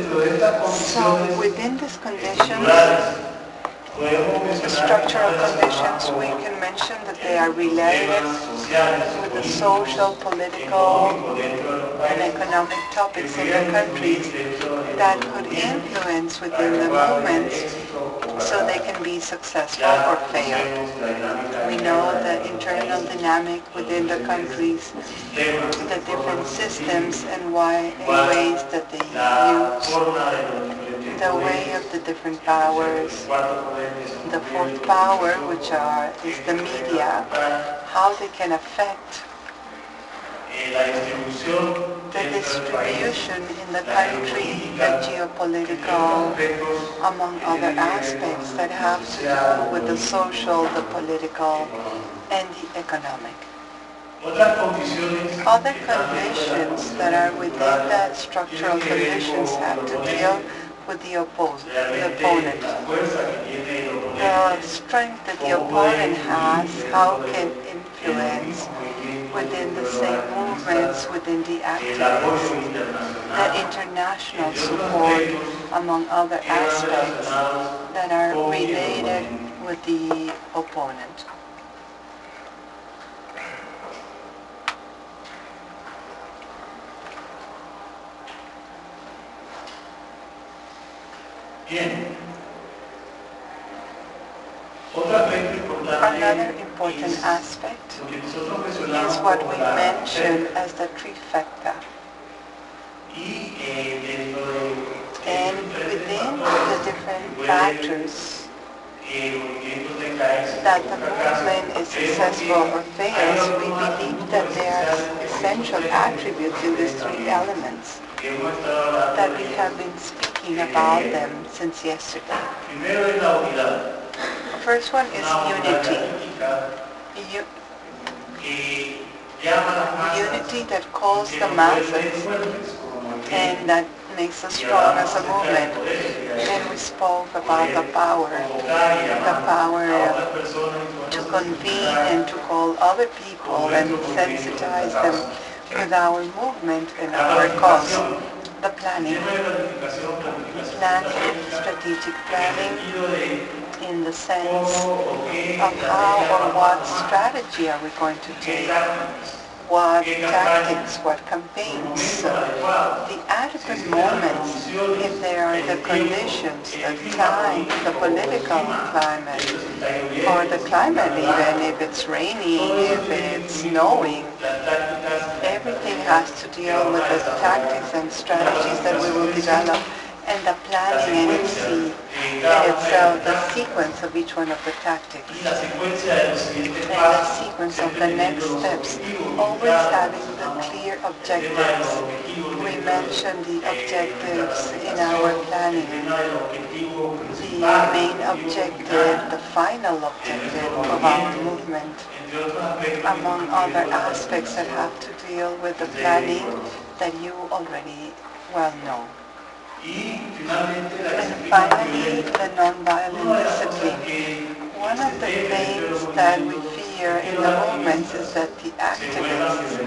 So within these conditions, the structural conditions, we can mention that they are related with the social, political, and economic topics in the countries that could influence within the movements so they can be successful or fail. We know the internal dynamic within the countries, the different systems and ways that they use, the way of the different powers, the fourth power, which is the media, how they can affect the distribution in the country, the geopolitical, among other aspects that have to do with the social, the political, and the economic. Other conditions that are within that structural conditions have to deal with the opponent. The strength that the opponent has, how can influence within the same movements, within the activists, the international support, among other aspects that are related with the opponent. Another important aspect is what we mention as the trifecta. And within the different factors that the movement is successful or fails, we believe that there are essential attributes in these three elements that we have been speaking about them since yesterday. The first one is unity. Unity that calls the masses and that makes us strong as a movement. And we spoke about the power to convene and to call other people and sensitize them with our movement and our cause. The planning, strategic planning, in the sense of how or what strategy are we going to take, what tactics, what campaigns, the adequate moments, if there are the conditions, the time, the political climate, or the climate even, if it's raining, if it's snowing, everything has to deal with the tactics and strategies that we will develop, and the planning and itself, the sequence of each one of the tactics, and the sequence of the next steps, always having the clear objectives. We mentioned the objectives in our planning, the main objective, the final objective of our movement, among other aspects that have to deal with the planning that you already well know. And finally, the nonviolent discipline. One of the things that we fear in the movements is that the activists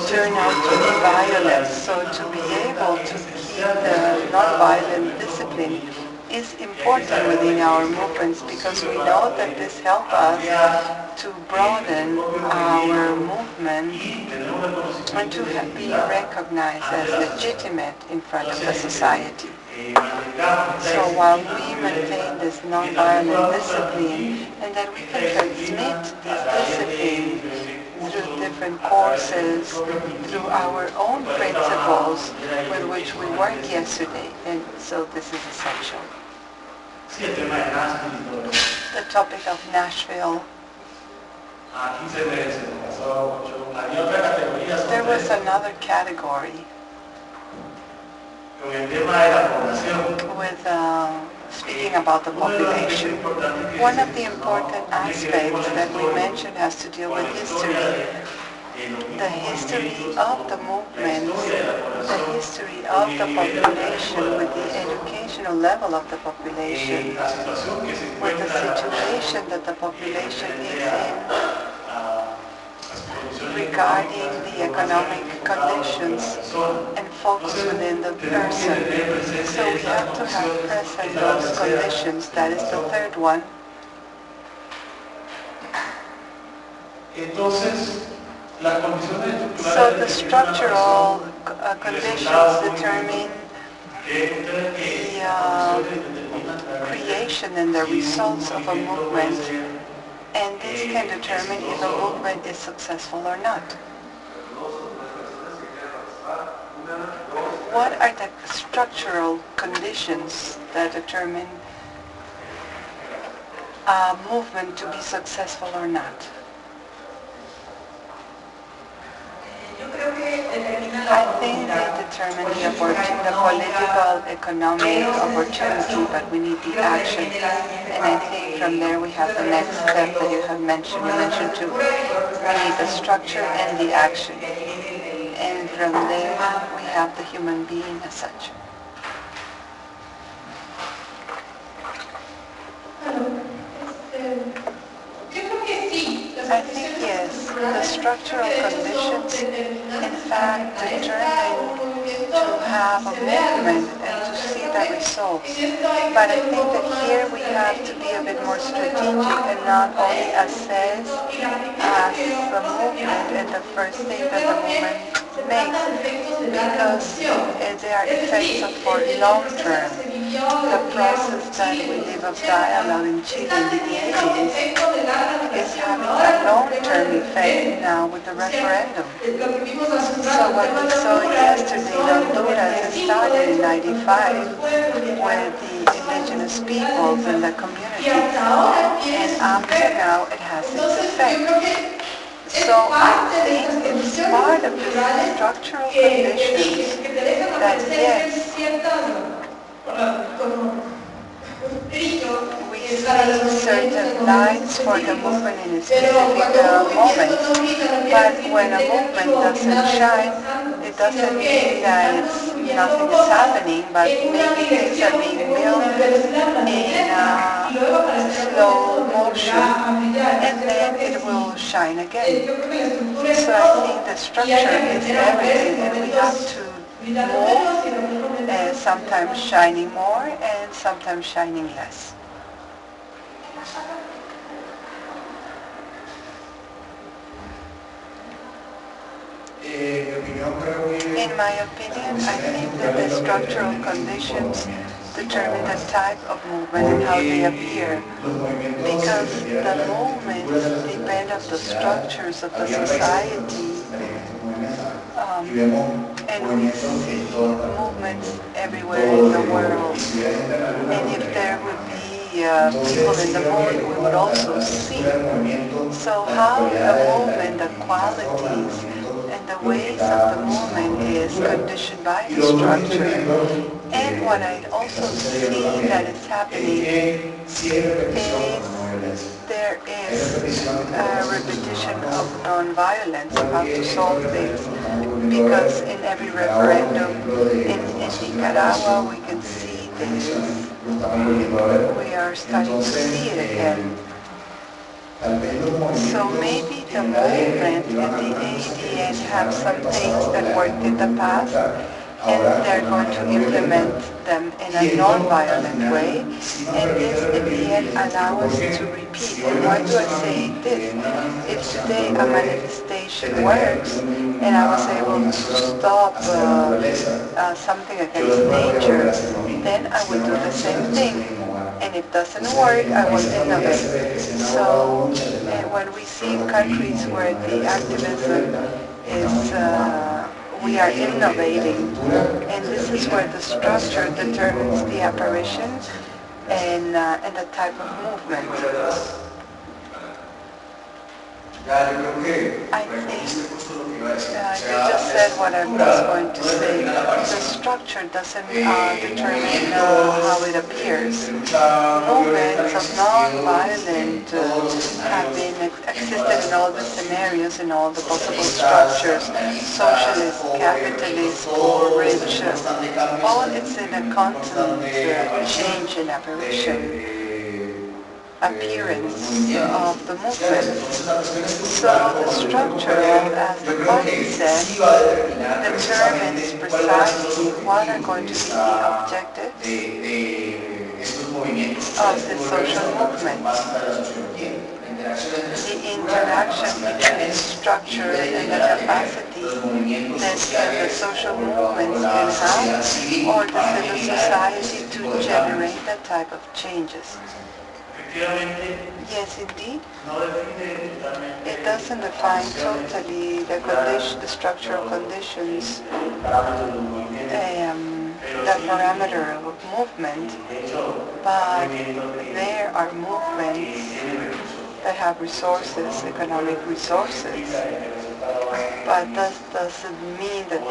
turn out to be violent. So to be able to keep the nonviolent discipline is important within our movements, because we know that this helps us to broaden our movement and to be recognized as legitimate in front of the society. So while we maintain this nonviolent discipline, and that we can transmit this discipline through different courses, through our own principles with which we worked yesterday, and so this is essential. The topic of Nashville. There was another category with speaking about the population. One of the important aspects that we mentioned has to deal with history. The history of the movement, the history of the population, with the educational level of the population, with the situation that the population is in, regarding the economic conditions and focus within the person. So we have to have present those conditions. That is the third one. So the structural conditions determine the creation and the results of a movement, and this can determine if a movement is successful or not. What are the structural conditions that determine a movement to be successful or not? I think they determine the political, economic opportunity, but we need the action. And I think from there we have the next step that you have mentioned. You mentioned two. We need the structure and the action. And from there we have the human being as such. I think yes, the structural conditions in fact determine to have a movement and to see the results. But I think that here we have to be a bit more strategic and not only assess as the movement and the first thing that the movement makes, because there are effects for long term. The process that we live of dialogue in Chile in the 80s is having a long-term effect now with the referendum. So what we saw yesterday in Honduras started in 95 with the indigenous peoples and the communities, and up to now it has its effect. So I think it's part of the structural conditions that yes, we see certain lines for the movement in a specific moment, but when a movement doesn't shine, it doesn't mean that nothing is happening, but maybe things are being built in slow motion, and then it will shine again. So I think the structure is everything, and we have to move, sometimes shining more and sometimes shining less. In my opinion, I think that the structural conditions determine the type of movement and how they appear, because the movements depend on the structures of the society, and we see movements everywhere in the world. And if there would be people in the moon, we would also see. So how the movement, the qualities, and the ways of the movement is conditioned by the structure. And what I also see that is happening is there is a repetition of nonviolence, of how to solve things, because in every referendum in Nicaragua we can see this. We are starting to see it again. So maybe the movement and the ADN have some things that worked in the past, and they're going to implement them in a non-violent way, and this in the end allows us to repeat. And why do I say this? If today a manifestation works, and I was able to stop something against nature, then I will do the same thing. And if it doesn't work, I will innovate. So when we see countries where the activism is, we are innovating, and this is where the structure determines the apparition and the type of movement. I think you just said what I was going to say. The structure doesn't determine how it appears. Movements of non-violent have been existed in all the scenarios, in all the possible structures, socialist, capitalist, poor, rich, all it's in a constant change in apparition. appearance of the movement. So the structure, as the party said, determines precisely what are going to be the objectives of the social movement. The interaction between the structure and the capacity that the social movements can have, or the civil society to generate that type of changes. Yes, indeed. It doesn't define totally the structural conditions, the parameter of movement, but there are movements that have resources, economic resources, but that doesn't mean that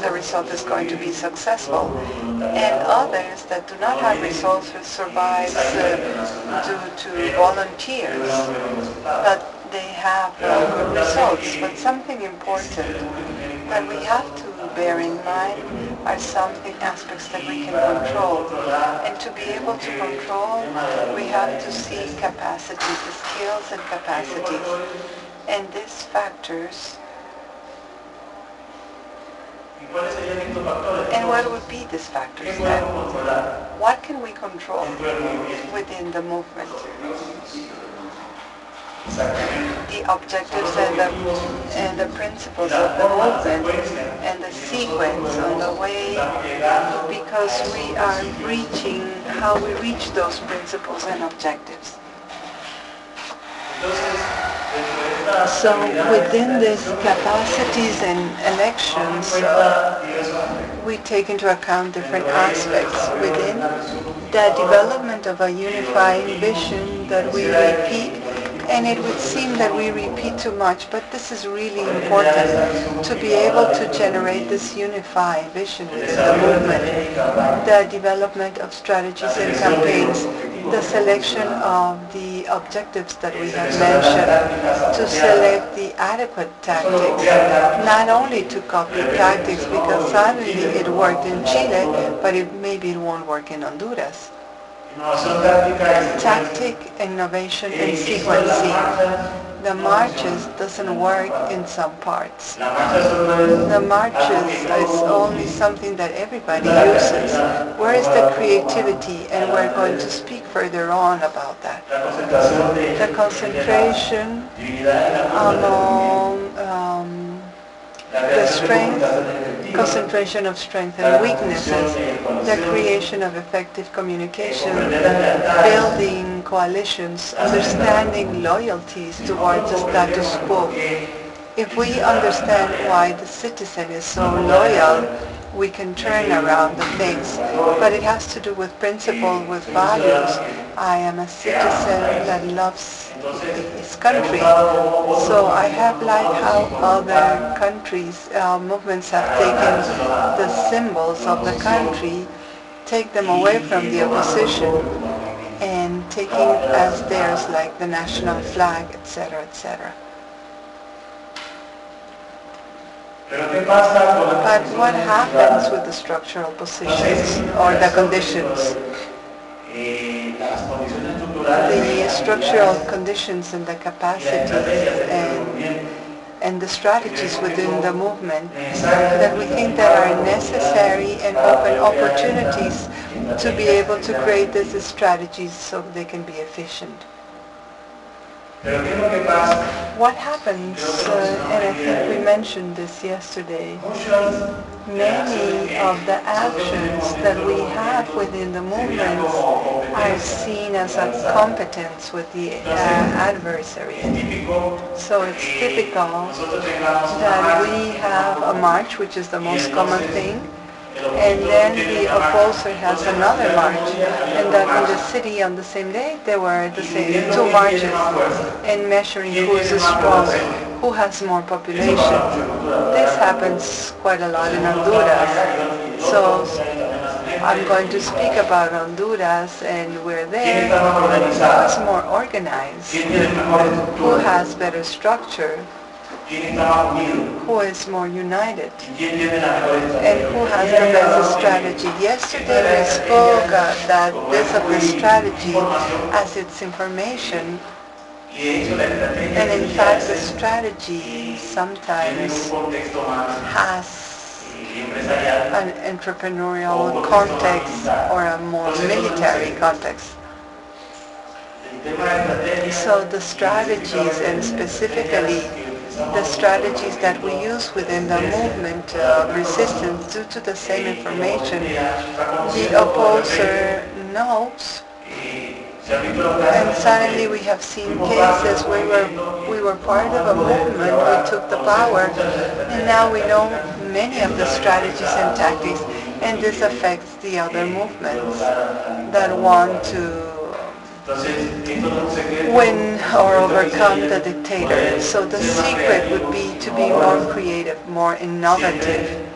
the result is going to be successful. And others that do not have resources survive due to volunteers, but they have good results. But something important that we have to bear in mind are some aspects that we can control. And to be able to control, we have to see capacities, the skills and capacities. And these factors, and what would be these factors then? What can we control within the movement? The objectives and the principles of the movement and the sequence on the way, because we are reaching how we reach those principles and objectives. So within these capacities and elections, we take into account different aspects within the development of a unifying vision that we repeat. And it would seem that we repeat too much, but this is really important to be able to generate this unified vision within the movement. The development of strategies and campaigns, the selection of the objectives that we have mentioned, to select the adequate tactics, not only to copy tactics because suddenly it worked in Chile, but maybe it won't work in Honduras. Tactic, innovation, and sequencing. The marches doesn't work in some parts. The marches is only something that everybody uses. Where is the creativity? And we're going to speak further on about that. The concentration among the strength, concentration of strength and weaknesses, the creation of effective communication, building coalitions, understanding loyalties towards the status quo. If we understand why the citizen is so loyal, we can turn around the things. But it has to do with principle, with values. I am a citizen that loves his country. So I have liked how other countries, movements have taken the symbols of the country, take them away from the opposition, and taking as theirs like the national flag, etc., etc. But what happens with the structural positions or the conditions? The structural conditions and the capacities and the strategies within the movement that we think that are necessary and open opportunities to be able to create these strategies so they can be efficient. What happens, and I think we mentioned this yesterday, many of the actions that we have within the movements are seen as a competence with the adversary. So it's typical that we have a march, which is the most common thing, and then the opposer has another march, and that in the city on the same day there were the same two marches, and measuring who is stronger, who has more population. This happens quite a lot in Honduras. So I'm going to speak about Honduras, and we're there. Who is more organized? Who has better structure? who is more united and who has the best strategy. Yesterday we spoke that this of the strategy as its information, and in fact the strategy sometimes has an entrepreneurial context or a more military context. So the strategies, and specifically the strategies that we use within the movement of resistance due to the same information, the opposer knows, and suddenly we have seen cases where we were part of a movement, we took the power, and now we know many of the strategies and tactics, and this affects the other movements that want to win or overcome the dictator. So the secret would be to be more creative, more innovative,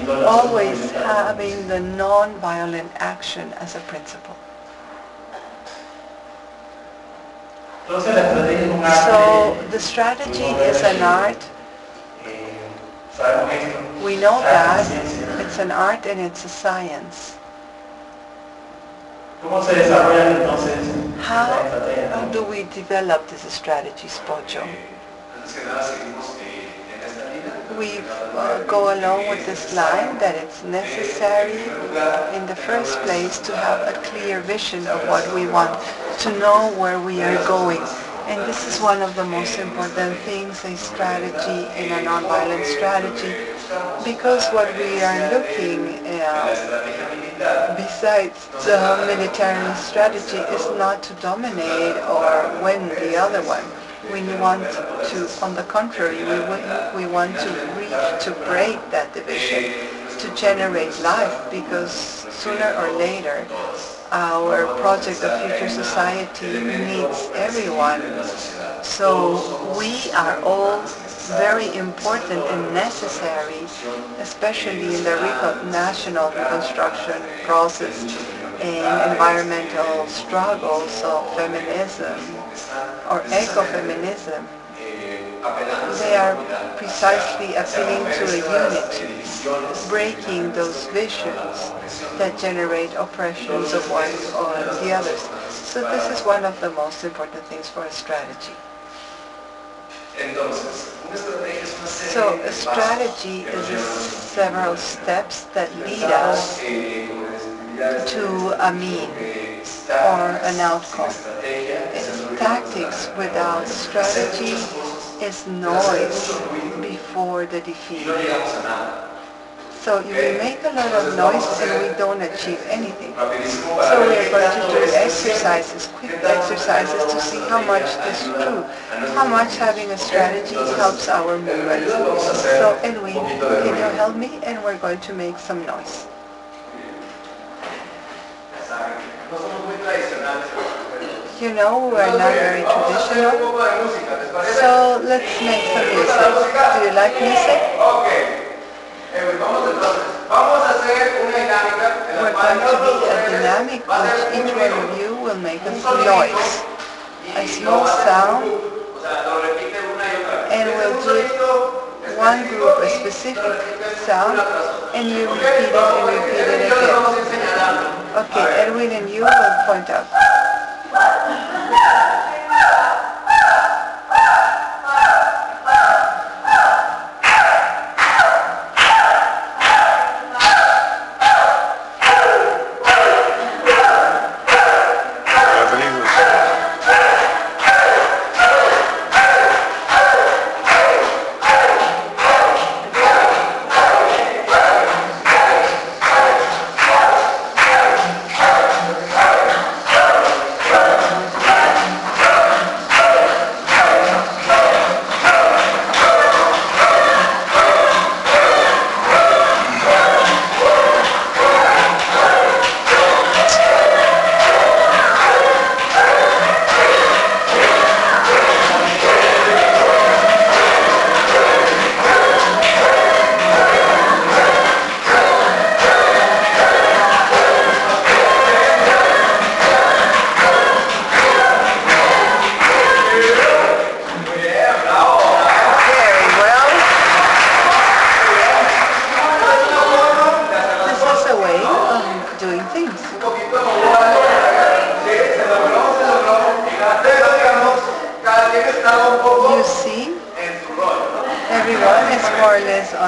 always having the non-violent action as a principle. So the strategy is an art. We know that it's an art and it's a science. How do we develop these strategies, Poncho? We go along with this line that it's necessary in the first place to have a clear vision of what we want, to know where we are going. And this is one of the most important things, a strategy in a nonviolent strategy, because what we are looking besides the military strategy is not to dominate or win the other one. We want to, on the contrary, we want to reach, to break that division, to generate life, because sooner or later our project of future society needs everyone. So we are all very important and necessary, especially in the national reconstruction process and environmental struggles of feminism or ecofeminism. They are precisely appealing to a unity, breaking those visions that generate oppressions of one or the others. So this is one of the most important things for a strategy. So a strategy is several steps that lead us to a mean or an outcome. Tactics without strategy is noise before the defeat. So you will make a lot of noise and we don't achieve anything. So we are going to do exercises, quick exercises, to see how much this is true, how much having a strategy helps our movement. So Edwin, can you help me? And we're going to make some noise. You know, we are not very traditional, so let's make some music. Do you like music? We're going to be a dynamic which each one of you will make a noise, a small sound, and we'll do one group a specific sound, and you repeat it and repeat it again. Okay, Edwin and you will point out.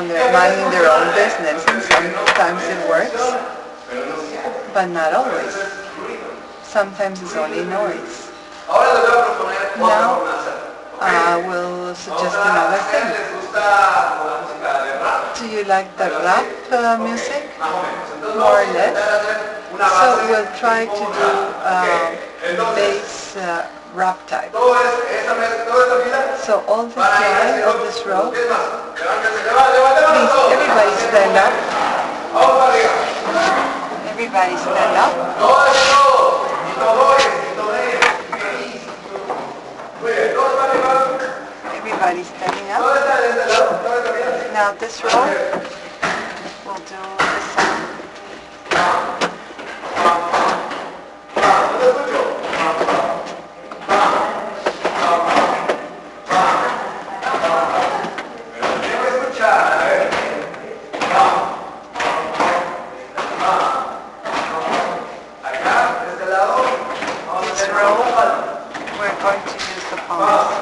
minding their own business, and sometimes it works, but not always. Sometimes it's only noise. Now, I will suggest another thing. Do you like the rap music? More or less. So we'll try to do bass rap type. So all this line of this row, please everybody stand up. Everybody stand up. Everybody standing up. Now this row, we'll do the sound. This row, we're going to use the palms.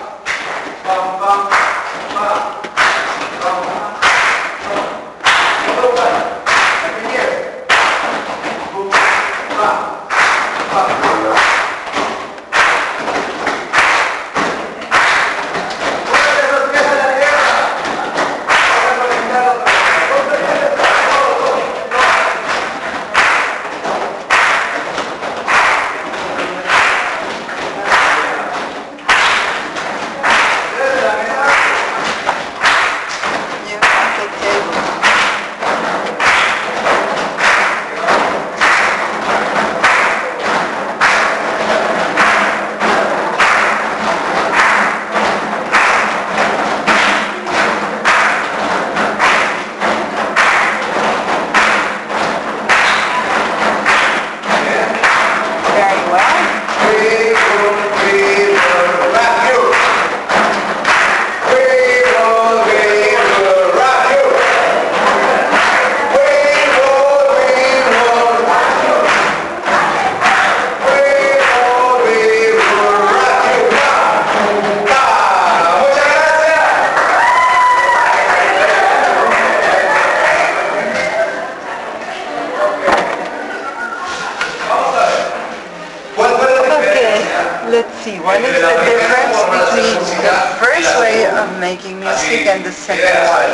Let's see, what is the difference between the first way of making music and the second one?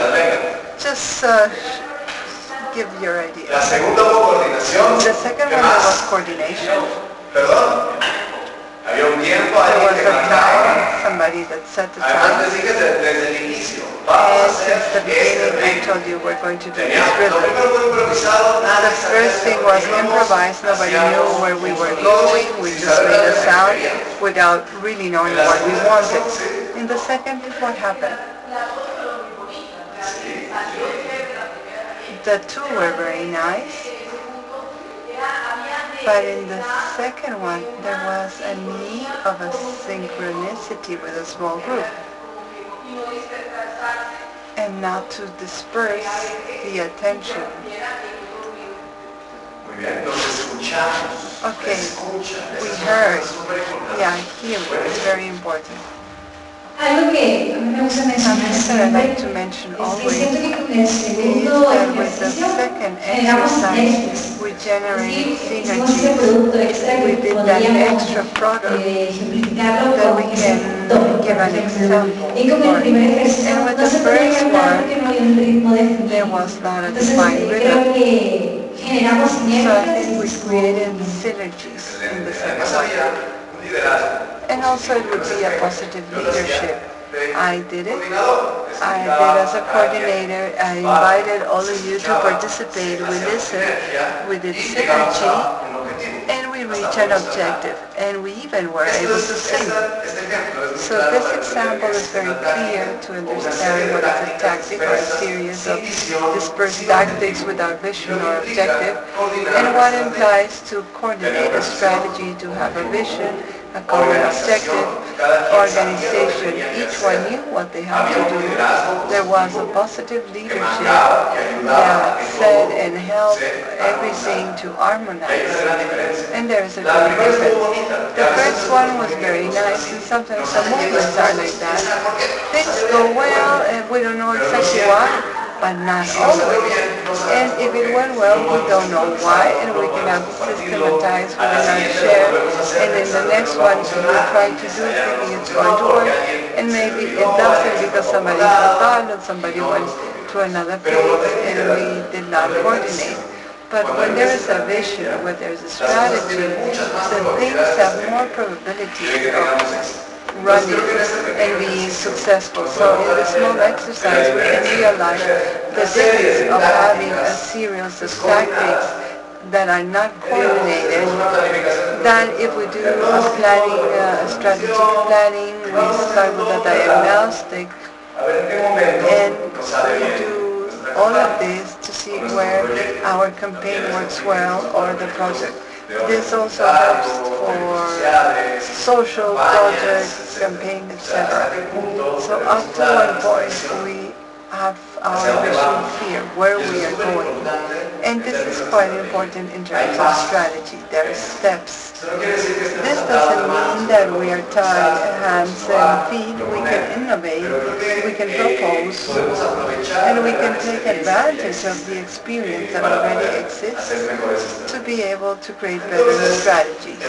Just give your idea. The second one, there was coordination. There was a time, somebody that set the time. And since the beginning I told you we're going to do this rhythm. The first thing was improvised, nobody knew where we were going, we just made a sound without really knowing what we wanted. In the second, what happened? The two were very nice. But in the second one, there was a need of a synchronicity with a small group. And not to disperse the attention. Okay, we heard. Yeah, hearing is very important. Something that I like to mention always is that with the second exercise we generate synergies. We did that extra product that we can give an example for. And with the first one, there was not a defined rhythm. So I think we created synergies in the second one. And also it would be a positive leadership. I did it. I did as a coordinator. I invited all of you to participate. We listened, we did synergy, and we reached an objective. And we even were able to sing. So this example is very clear to understand what is a tactic or a series of dispersed tactics without vision or objective, and what implies to coordinate a strategy to have a vision, a common objective, organization. Each one knew what they had to do. There was a positive leadership that said and helped everything to harmonize. And there is a great difference. The first one was very nice, and sometimes the movements are like that. Things go well, and we don't know exactly why. but not always. And if it went well, we don't know why, and we cannot systematize, we cannot share. And in the next one, we try to do thinking it's going to work, and maybe it doesn't because somebody forgot or somebody went to another place and we did not coordinate. But when there is a vision, when there's a strategy, the things have more probability of running and being successful. So in this small exercise, we can realize the difference of having a series of tactics that are not coordinated, than if we do a planning, a strategic planning, we start with a diagnostic, and we do all of this to see where our campaign works well or the project. This also helps for social projects, campaign, etc. So up to one point we have our vision clear, where we are going. And this is quite important in terms of strategy. There are steps. This doesn't mean that we are tied hands and feet. We can innovate, we can propose, and we can take advantage of the experience that already exists to be able to create better strategies.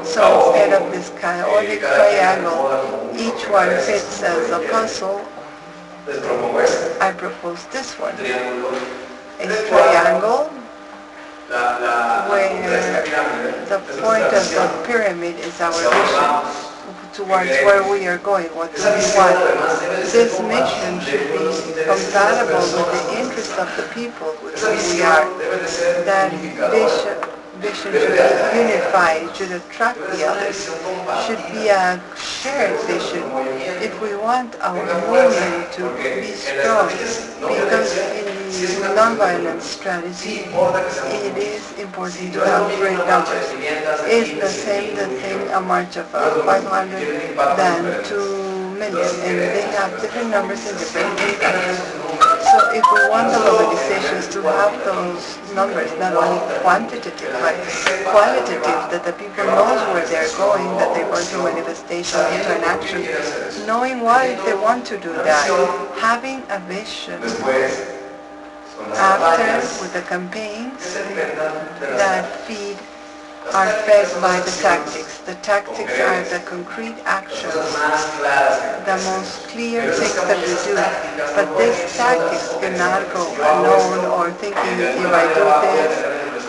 So instead of this chaotic triangle, each one fits as a puzzle, I propose this one. A triangle where the point of the pyramid is our vision towards where we are going, what do we want. This mission should be compatible with the interests of the people with whom we are. That vision should be unified, should attract the others, should be a shared vision if we want our movement to be strong, because in the nonviolent strategy it is important to have great numbers. It's the same thing a march of 500 than 2 million, and they have different numbers in different countries. So if we want the mobilizations to have those numbers, not only quantitative but qualitative, that the people knows where they're going, that they're going to manifestation, into an action, knowing why they want to do that, having a vision after with the campaigns that are fed by the tactics. The tactics are the concrete actions, the most clear things that we do. But these tactics cannot go alone or thinking if I do this,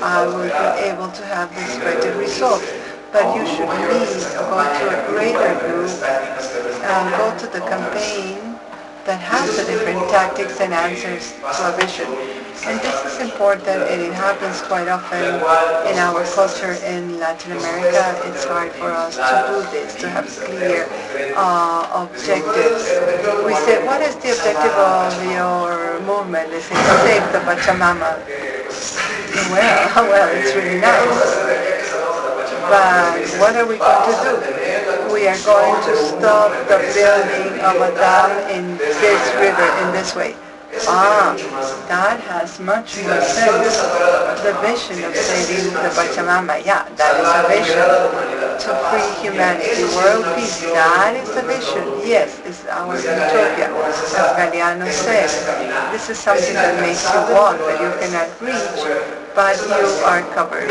I will be able to have this greater result. But you should go to a greater group and go to the campaign that has the different tactics and answers to a vision. And this is important, and it happens quite often in our culture in Latin America. It's hard for us to do this, to have clear objectives. We say, what is the objective of your movement? They say, save the Pachamama. Well, it's really nice. But what are we going to do? We are going to stop the building of a dam in this river in this way. That has much more sense. The vision of saving the Pachamama, yeah, that is a vision. To free humanity, world peace, that is a vision. Yes, it's our utopia. As Galeano said, this is something that makes you walk, that you cannot reach, but you are covered.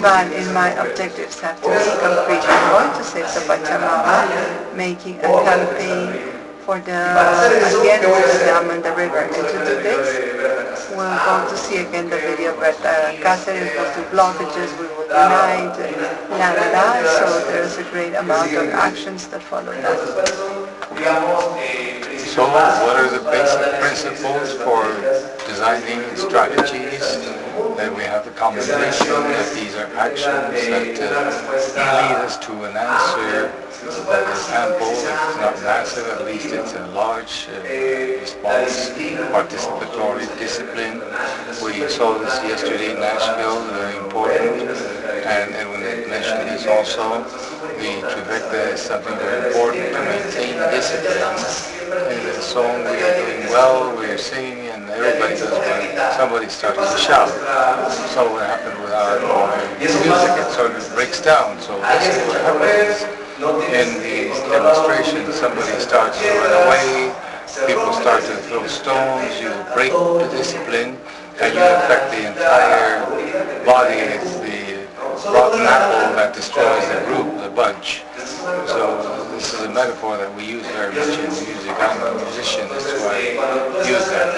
But in my objectives have to be concrete. I'm going to save the Pachamama, making a campaign for against the dam and the river. And to do this, we'll go to see again the video, but Cáceres will do blockages, we will unite, so there's a great amount of actions that follow that. So what are the basic principles for designing strategies? That we have the combination that these are actions that lead us to an answer that is ample, if it's not massive, at least it's a large response, participatory discipline. We saw this yesterday in Nashville, very important, and Edwin mentioned this also. The trifecta is something very important to maintain discipline. In the song we are doing well, we are singing, and everybody does well. Somebody starts to shout. So what happened with our music? It sort of breaks down. So this is what happens in these demonstrations. Somebody starts to run away, people start to throw stones, you break the discipline, and you affect the entire body. It's the rotten apple that destroys the group, the bunch. So this is a metaphor that we use very much in music. I'm a musician, that's why I use that.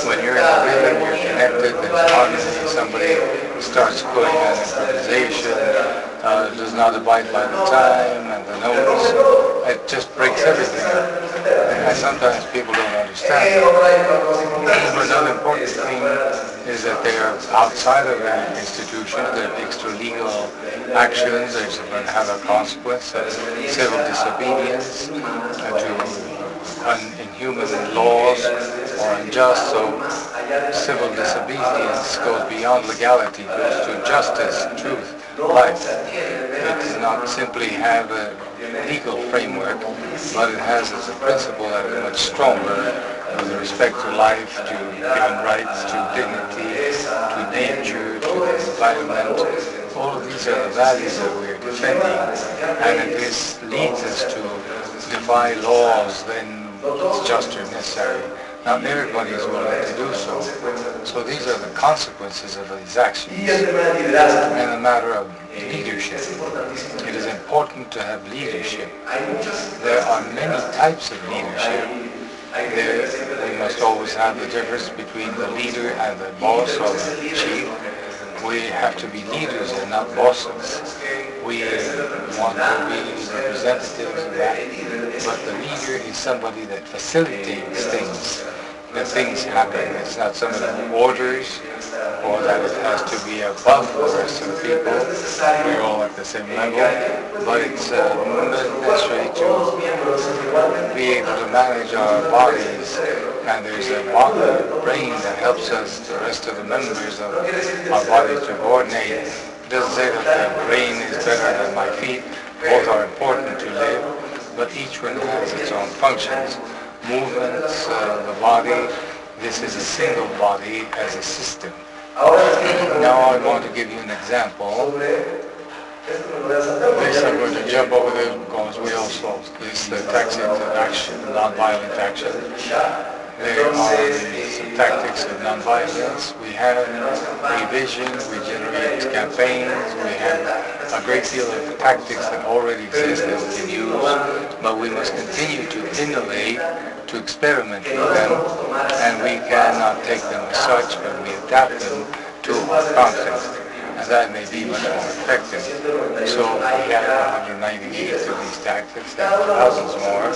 When you're in the rhythm, you're connected, there's harmony. Somebody starts putting an improvisation, does not abide by the time and the notes. It just breaks everything up. And sometimes people don't understand. Another important thing is that they are outside of an institution. They're extra-legal actions. They're going to have a consequence of civil disobedience to inhuman laws or unjust. So civil disobedience goes beyond legality, goes to justice, truth, life. It does not simply have a legal framework, but it has as a principle that is much stronger with respect to life, to human rights, to dignity, to nature, to the environment. All of these are the values that we are defending, and if this leads us to defy laws, then it's just or necessary. Not everybody is willing to do so. So these are the consequences of these actions. And a matter of leadership. It is important to have leadership. There are many types of leadership. We must always have the difference between the leader and the boss or the chief. We have to be leaders and not bosses. We want to be representatives of that. But the leader is somebody that facilitates things, that things happen. It's not somebody who orders, or that it has to be above the rest of the people. We're all at the same level. But it's necessary to be able to manage our bodies. And there's a brain that helps us, the rest of the members of our body, to coordinate. It doesn't say that the brain is better than my feet. Both are important to live, but each one has its own functions. Movements, the body. This is a single body as a system. Now I want to give you an example. This I'm going to jump over there because we also, this tactics of action, nonviolent action. There are some tactics of nonviolence. We have revision, we generate campaigns, we have a great deal of tactics that already exist that we can use, but we must continue to innovate, to experiment with them, and we cannot take them as such, but we adapt them to our context. And that may be much more effective. So we have 198 of these tactics, and thousands more,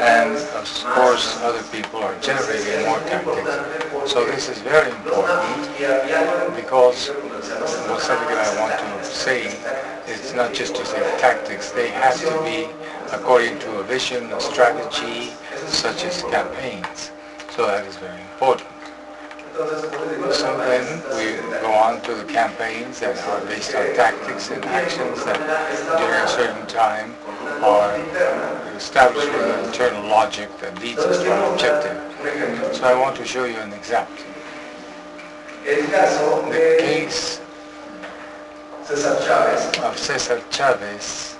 and of course other people are generating more tactics. So this is very important, because something that I want to say, it's not just to say tactics, they have to be according to a vision, a strategy, such as campaigns. So that is very important. So then we go on to the campaigns that are based on tactics and actions that during a certain time are established with an internal logic that leads us to an objective. So I want to show you an example. The case of Cesar Chavez.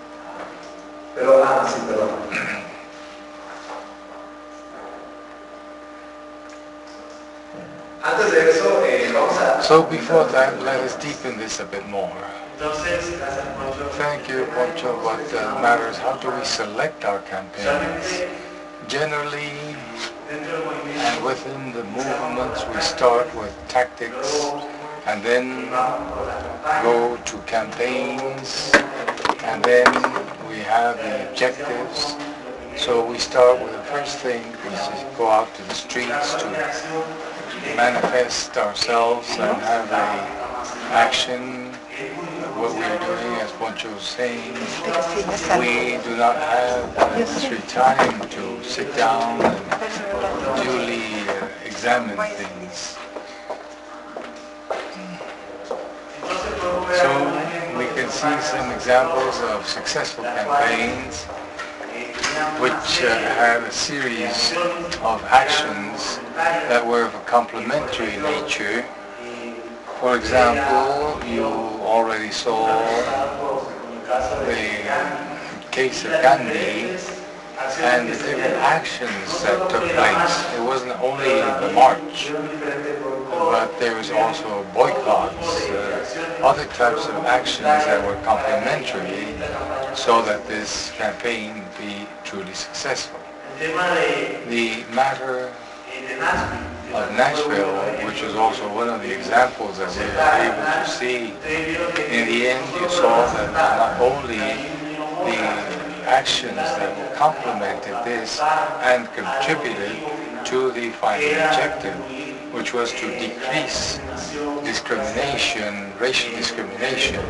So before that, let us deepen this a bit more. Thank you, Poncho. What matters, how do we select our campaigns? Generally, and within the movements, we start with tactics, and then go to campaigns, and then we have the objectives. So we start with the first thing, which is go out to the streets to manifest ourselves and have a action. What we're doing, as Poncho was saying, we do not have necessary time to sit down and duly examine things. So we can see some examples of successful campaigns which had a series of actions that were of a complementary nature. For example, you already saw the case of Gandhi. and the different actions that took place. It wasn't only the march, but there was also boycotts, other types of actions that were complementary so that this campaign be truly successful. The matter of Nashville, which is also one of the examples that we were able to see, in the end you saw that not only the actions that complemented this and contributed to the final objective, which was to decrease discrimination, racial discrimination,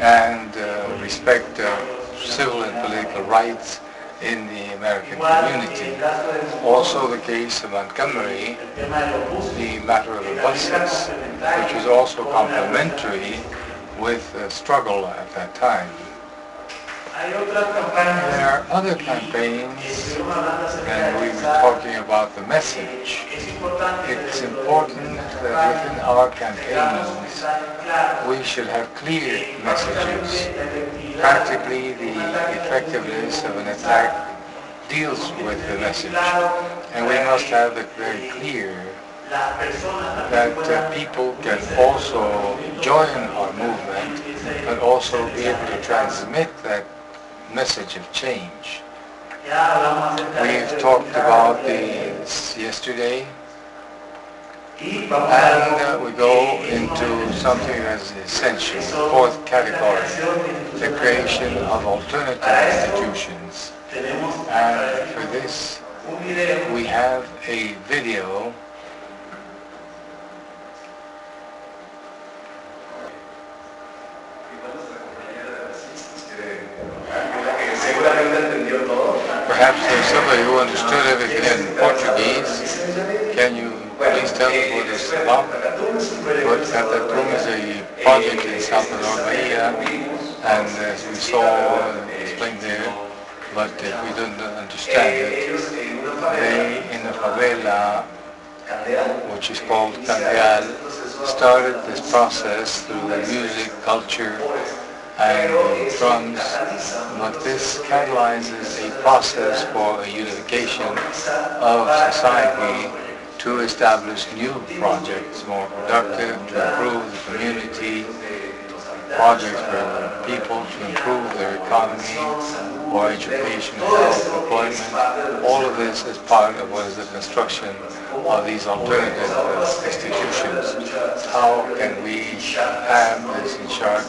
and respect civil and political rights in the American community. Also the case of Montgomery, the matter of the buses, which was also complementary with the struggle at that time. There are other campaigns, and we were talking about the message. It's important that within our campaigns we should have clear messages. Practically, the effectiveness of an attack deals with the message, and we must have it very clear that people can also join our movement, but also be able to transmit that message of change. We've talked about this yesterday, and we go into something that's essential, the fourth category, the creation of alternative institutions. And for this, we have a video Perhaps there's somebody who understood everything in Portuguese. Can you please tell us what it's about? What Catatum is a project in Salvador Bahia, and as we saw explained there, but if we don't understand it, they in the favela, which is called Candeal, started this process through music, culture, and drums, but this catalyzes a process for a unification of society to establish new projects, more productive, to improve the community, projects for people to improve their economy, or education, health, employment. All of this is part of what is the construction of these alternative institutions. How can we have this in shark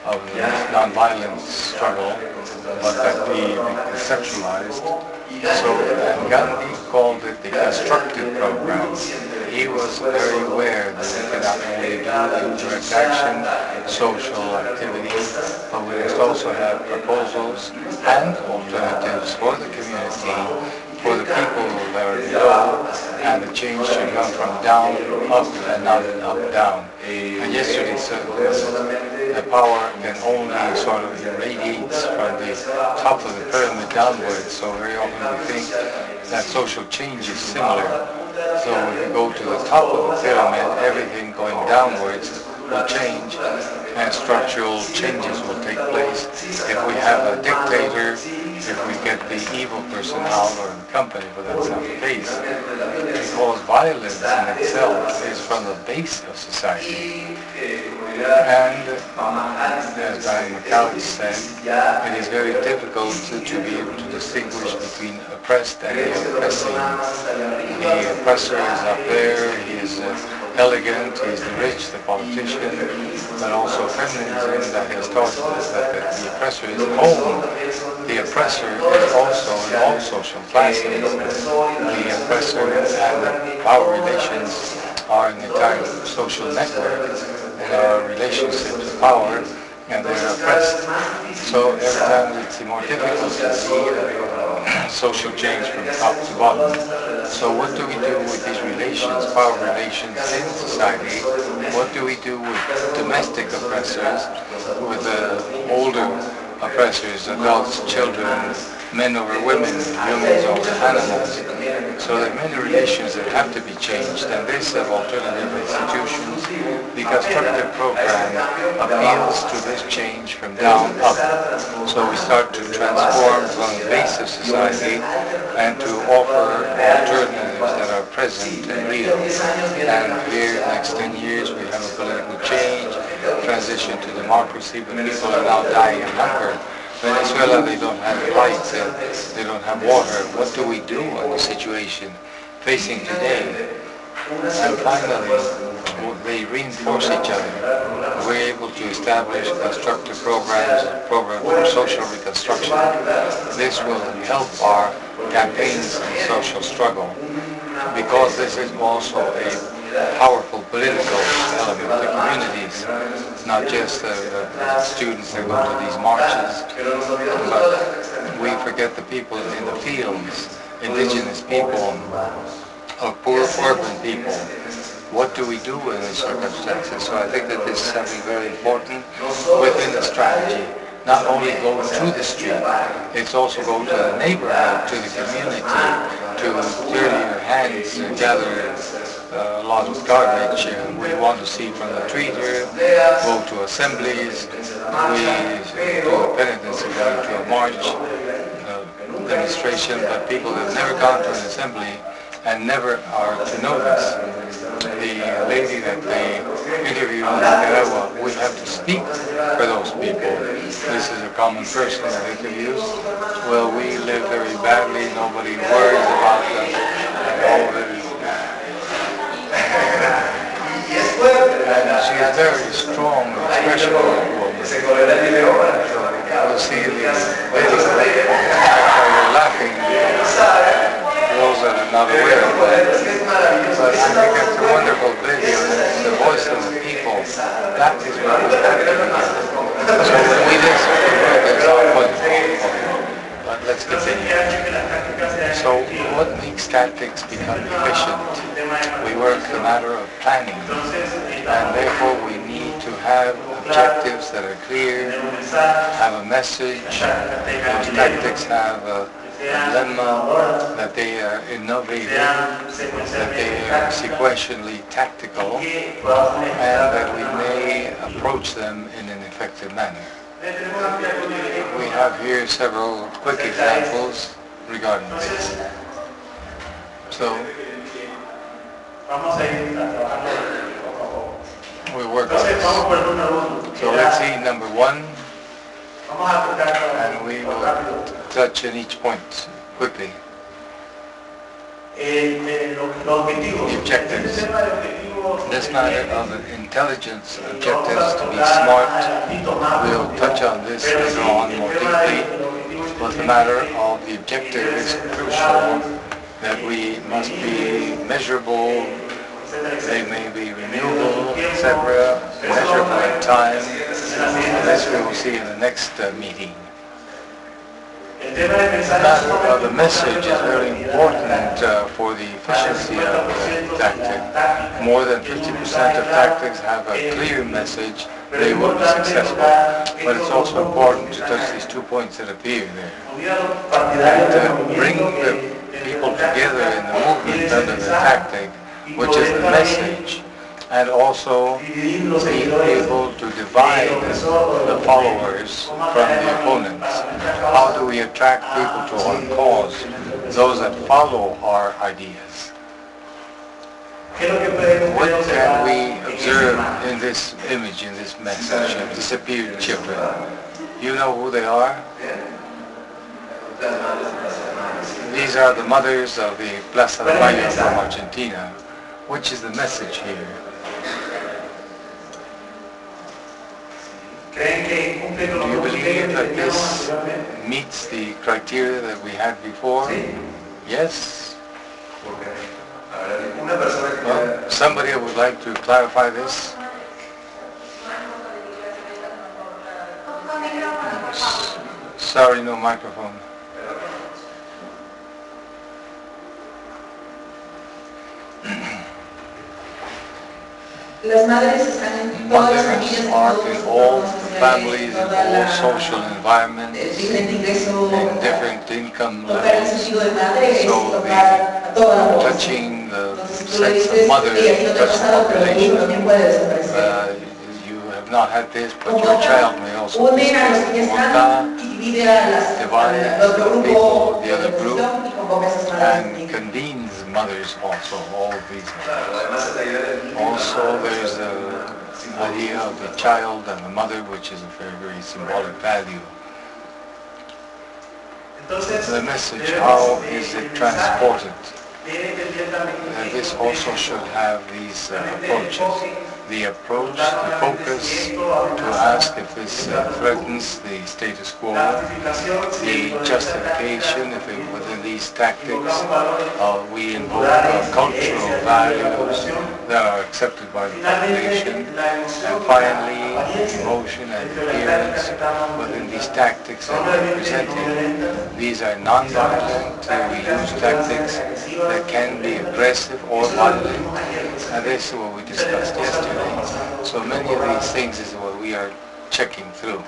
of the nonviolent struggle, but that be conceptualized? So Gandhi called it the constructive program. He was very aware that we cannot only do direct action, social activity, but we must also have proposals and alternatives for the community, for the people that are below, and the change should come from down up and not up down. And yesterday said the power can only sort of radiate from the top of the pyramid downwards, so very often we think that social change is similar. So if you go to the top of the pyramid, everything going downwards will change, and structural changes will take place. If we have a dictator, if we get the evil person out or the company, but that's not the case, because violence in itself is from the base of society. And as Brian McCallum said, it is very difficult to be able to distinguish between oppressed and the oppressing. The oppressor is up there, he is elegant, he is the rich, the politician, but also feminism that has taught us that the oppressor is at home. The oppressor is also in all social classes. The oppressor and the power relations are an entire social network, and our relationships with power, and they are oppressed. So every time it's more difficult to see social change from top to bottom. So what do we do with these relations, power relations in society? What do we do with domestic oppressors, with the older oppressors, adults, children, men over women, humans over animals? So there are many relations that have to be changed, and this of alternative institutions, the constructive program appeals to this change from down up. So we start to transform from the base of society and to offer alternatives that are present and real. And here, next 10 years, we have a political change, transition to democracy, but people are now dying of hunger. Venezuela, they don't have lights and they don't have water. What do we do in the situation facing today? And finally, they reinforce each other. We're able to establish constructive programs and programs for social reconstruction. This will help our campaigns and social struggle, because this is also a powerful political element to communities. It's not just the students that go to these marches, but we forget the people in the fields, indigenous people, or poor urban people. What do we do in these circumstances? So I think that this is something very important within the strategy. Not only go to the street, it's also go to the neighborhood, to the community, to dirty your hands, gather a lot of garbage. We want to see from the street here, go to assemblies, we do a penitence going to a march, demonstration, but people have never gone to an assembly and never are to know this. The lady that they interviewed in Nicaragua, we have to speak for those people. This is a common person that interviews. Well, we live very badly, nobody worries about us, and all of it is. And she is very strong, expressional woman. You'll see the video, you're laughing. Those that are not aware of it. But I think it's a wonderful video, and it's the voice of the people. That is what is happening. So we listen to programs are wonderful. But let's continue. So what makes tactics become efficient? We work the matter of planning, and therefore we need to have objectives that are clear, have a message. Those tactics have a lemma, that they are innovative, that they are sequentially tactical, and that we may approach them in an effective manner. We have here several quick examples regarding this. So, we work on this. So let's see number one, and we will touch on each point quickly. The objectives. This matter of intelligence objectives to be smart, we'll touch on this later on more deeply, but the matter of the objective is crucial, that we must be measurable, they may be renewable, etc., measurable in time. This we will see in the next meeting. The matter of the message is very important for the efficiency of the tactic. More than 50% of tactics have a clear message, they will be successful. But it's also important to touch these 2 points that appear there. And bring the people together in the movement under the tactic, which is the message, and also being able to divide the followers from the opponents. How do we attract people to our cause, those that follow our ideas? What can we observe in this image, in this message of disappeared children? You know who they are? These are the mothers of the Plaza de Mayo from Argentina. Which is the message here? Do you believe that this meets the criteria that we had before? Yes? Well, somebody would like to clarify this? Sorry, no microphone. Mothers are in all families, in all social environments, in different income levels. So touching the sense of mother touches the population. you have not had this, but your child may also be exposed to vodka, divides the people, the other group, and convenes mothers also, all of these mothers. Also there's the idea of the child and the mother, which is a very, very symbolic value. The message, how is it transported? This also should have these approaches. The approach, the focus, to ask if this threatens the status quo, the justification, if within these tactics we invoke cultural values that are accepted by the population, and finally emotion and appearance within these tactics that we're presenting. These are non-violent, we use tactics that can be aggressive or violent, and this is what we discussed yesterday. So many of these things is what we are checking through.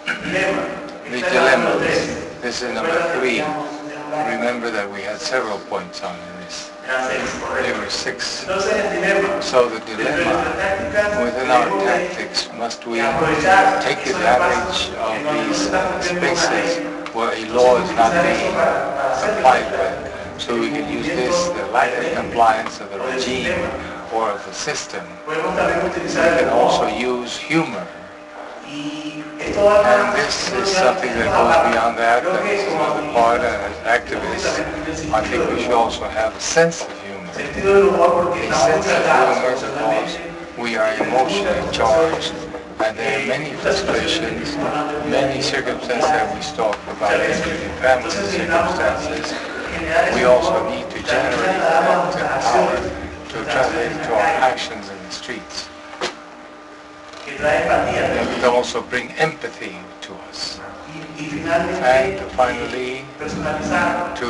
The dilemmas. This is number 3. Remember that we had several points on this. There were 6. So the dilemma within our tactics, must we take advantage of these spaces where a law is not being complied with? So we can use this, the lack of compliance of the regime or of the system. We can also use humor. And this is something that goes beyond that, and this is another part, and as activists, I think we should also have a sense of humor. A sense of humor because we are emotionally charged, and there are many frustrations, many circumstances that we talk about, including family circumstances. We also need to generate collective power to translate into our actions in the streets. That would also bring empathy to us. And finally, to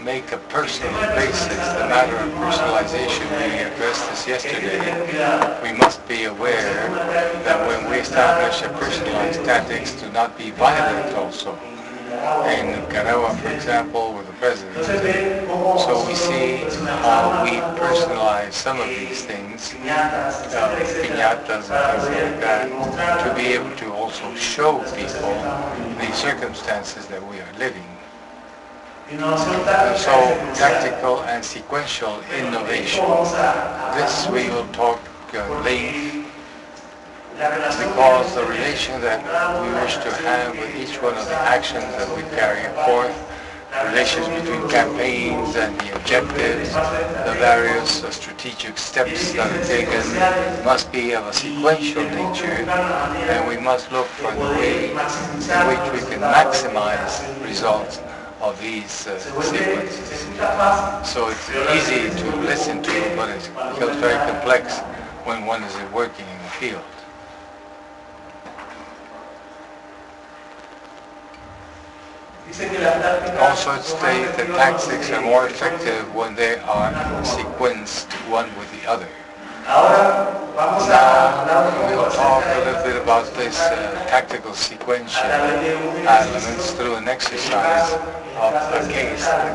make a personal basis, the matter of personalization, we addressed this yesterday. We must be aware that when we establish a personalized tactics, to not be violent also. In Nicaragua, for example, with the president. So we see how we personalize some of these things, piñatas and things like that, to be able to also show people the circumstances that we are living. And so tactical and sequential innovation. This we will talk length, because the relation that we wish to have with each one of the actions that we carry forth, relations between campaigns and the objectives, the various strategic steps that are taken, must be of a sequential nature, and we must look for the way in which we can maximize results of these sequences. So it's easy to listen to, but it becomes very complex when one is working in the field. Also it states that tactics are more effective when they are sequenced one with the other. Now we'll talk a little bit about this tactical sequential elements through an exercise of the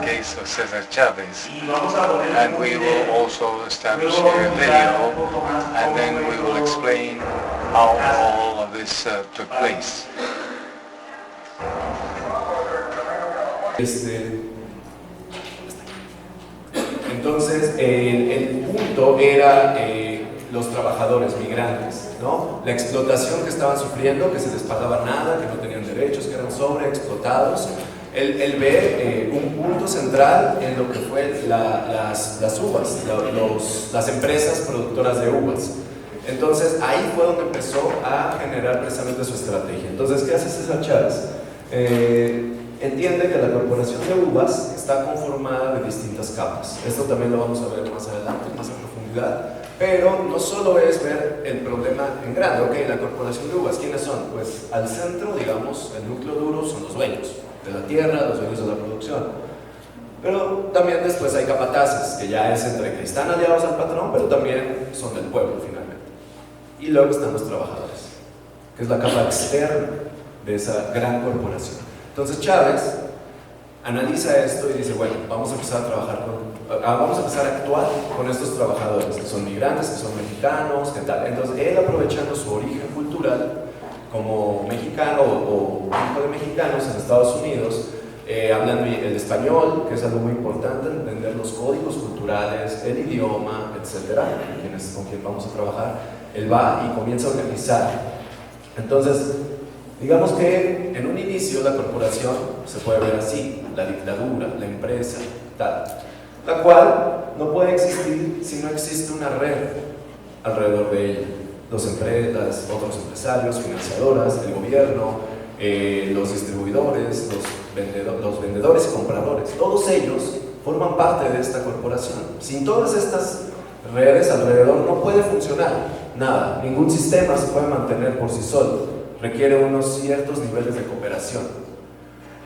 case of Cesar Chavez. And we will also establish here a video, and then we will explain how all of this took place. Entonces, el punto era los trabajadores migrantes, ¿no? La explotación que estaban sufriendo, que se les pagaba nada, que no tenían derechos, que eran sobreexplotados. El ver un punto central en lo que fue las uvas, las empresas productoras de uvas. Entonces, ahí fue donde empezó a generar precisamente su estrategia. Entonces, ¿qué hace César Chávez? Entiende que la corporación de uvas está conformada de distintas capas. Esto también lo vamos a ver más adelante, más a profundidad. Pero no solo es ver el problema en grande, ok, la corporación de uvas, ¿quiénes son? Pues al centro, digamos, el núcleo duro son los dueños de la tierra, los dueños de la producción. Pero también después hay capataces, que ya es entre que están aliados al patrón, pero también son del pueblo finalmente. Y luego están los trabajadores, que es la capa externa de esa gran corporación. Entonces Chávez analiza esto y dice, bueno, vamos a empezar a trabajar vamos a empezar a actuar con estos trabajadores, que son migrantes, que son mexicanos, ¿qué tal? Entonces, él aprovechando su origen cultural, como mexicano o hijo de mexicanos en Estados Unidos, hablando el español, que es algo muy importante, entender los códigos culturales, el idioma, etcétera, con quien vamos a trabajar, él va y comienza a organizar. Entonces, digamos que en un inicio la corporación se puede ver así, la dictadura, la empresa, tal, la cual no puede existir si no existe una red alrededor de ella. Los empresas, otros empresarios, financiadoras, el gobierno, los distribuidores, los vendedores y compradores, todos ellos forman parte de esta corporación. Sin todas estas redes alrededor no puede funcionar nada, ningún sistema se puede mantener por sí solo, requiere unos ciertos niveles de cooperación.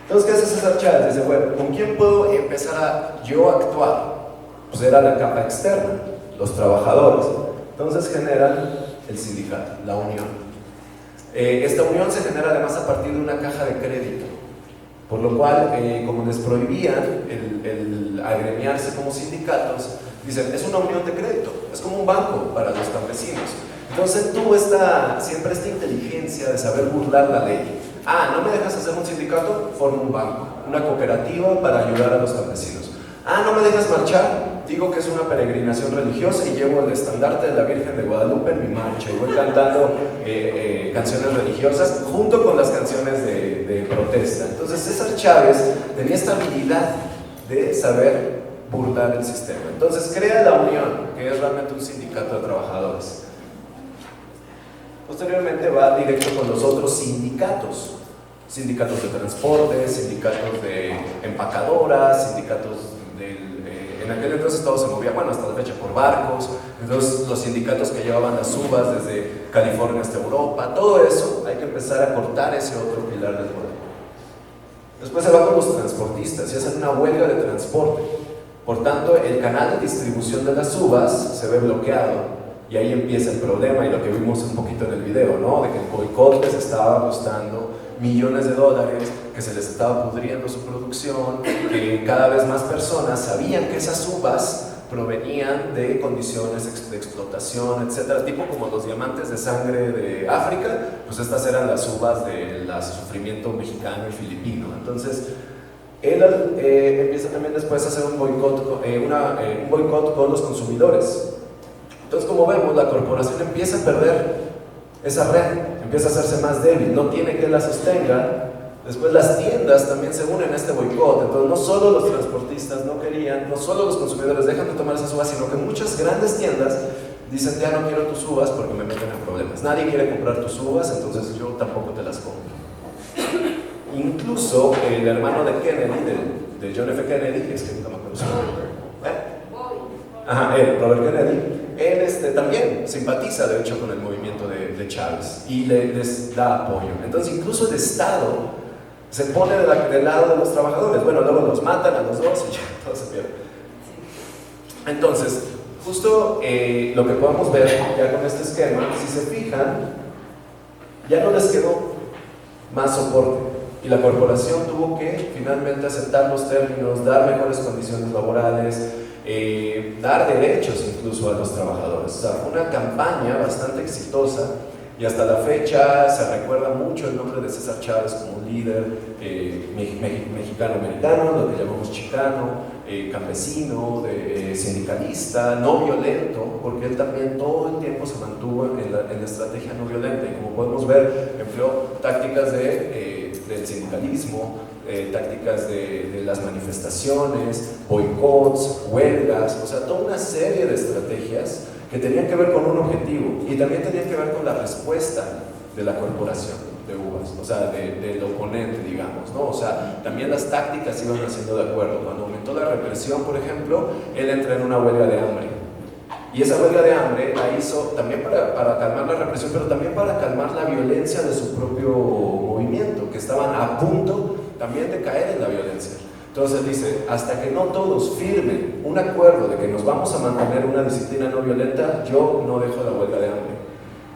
Entonces, ¿qué hace César Chávez? Dice, bueno, ¿con quién puedo empezar a yo actuar? Pues era la capa externa, los trabajadores. Entonces generan el sindicato, la unión. Esta unión se genera además a partir de una caja de crédito, por lo cual, como les prohibían el agremiarse como sindicatos, dicen, es una unión de crédito, es como un banco para los campesinos. Entonces tuvo siempre esta inteligencia de saber burlar la ley. ¿No me dejas hacer un sindicato? Formo un banco, una cooperativa para ayudar a los campesinos. ¿No me dejas marchar? Digo que es una peregrinación religiosa y llevo el estandarte de la Virgen de Guadalupe en mi marcha y voy cantando canciones religiosas junto con las canciones de protesta. Entonces César Chávez tenía esta habilidad de saber burlar el sistema. Entonces crea la Unión, que es realmente un sindicato de trabajadores. Posteriormente va directo con los otros sindicatos de transporte, sindicatos de empacadoras, sindicatos en aquel entonces todo se movía, bueno, hasta la fecha por barcos. Entonces los sindicatos que llevaban las uvas desde California hasta Europa, todo eso hay que empezar a cortar ese otro pilar del modelo. Después se va con los transportistas y hacen una huelga de transporte. Por tanto, el canal de distribución de las uvas se ve bloqueado y ahí empieza el problema y lo que vimos un poquito en el video, ¿no? De que el boicot les estaba costando millones de dólares, que se les estaba pudriendo su producción, que cada vez más personas sabían que esas uvas provenían de condiciones de explotación, etcétera, tipo como los diamantes de sangre de África, pues estas eran las uvas del sufrimiento mexicano y filipino. Entonces, él empieza también después a hacer un boicot con los consumidores. Entonces, como vemos, la corporación empieza a perder esa red, empieza a hacerse más débil, no tiene quien la sostenga. Después las tiendas también se unen a este boicot. Entonces no solo los transportistas no querían, no solo los consumidores dejan de tomar esas uvas, sino que muchas grandes tiendas dicen, ya no quiero tus uvas porque me meten en problemas. Nadie quiere comprar tus uvas, entonces yo tampoco te las compro. Incluso el hermano de Kennedy, de John F. Kennedy, es que nunca me acuerdo su nombre, Robert Kennedy, él también simpatiza de hecho con el movimiento de Chávez y les da apoyo. Entonces incluso el Estado se pone del lado de los trabajadores. Bueno, luego los matan a los dos y ya todo se pierde. Entonces, justo lo que podemos ver ya con este esquema, si se fijan, ya no les quedó más soporte y la corporación tuvo que finalmente aceptar los términos, dar mejores condiciones laborales, dar derechos incluso a los trabajadores. O sea, fue una campaña bastante exitosa y hasta la fecha se recuerda mucho el nombre de César Chávez como un líder mexicano-americano, lo que llamamos chicano, campesino, sindicalista, no violento, porque él también todo el tiempo se mantuvo en la estrategia no violenta y como podemos ver empleó tácticas del sindicalismo, tácticas de las manifestaciones, boicots, huelgas, o sea, toda una serie de estrategias que tenían que ver con un objetivo y también tenían que ver con la respuesta de la corporación de uvas, o sea, del oponente, digamos, ¿no? O sea, también las tácticas iban haciendo de acuerdo. Cuando aumentó la represión, por ejemplo, él entra en una huelga de hambre. Y esa huelga de hambre la hizo también para calmar la represión, pero también para calmar la violencia de su propio movimiento, que estaban a punto también de caer en la violencia. Entonces dice, hasta que no todos firmen un acuerdo de que nos vamos a mantener una disciplina no violenta, yo no dejo la huelga de hambre.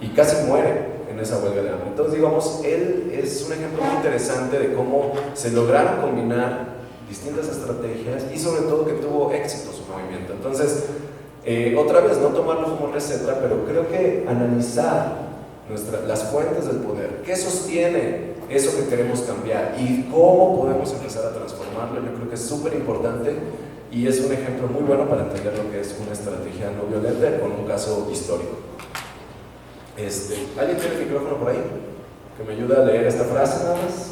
Y casi muere en esa huelga de hambre. Entonces, digamos, él es un ejemplo muy interesante de cómo se lograron combinar distintas estrategias y sobre todo que tuvo éxito su movimiento. Entonces, otra vez, no tomarlo como receta, pero creo que analizar las fuentes del poder, qué sostiene eso que queremos cambiar y cómo podemos empezar a transformarlo, yo creo que es súper importante y es un ejemplo muy bueno para entender lo que es una estrategia no violenta con un caso histórico. ¿Alguien tiene el micrófono por ahí? Que me ayude a leer esta frase nada más.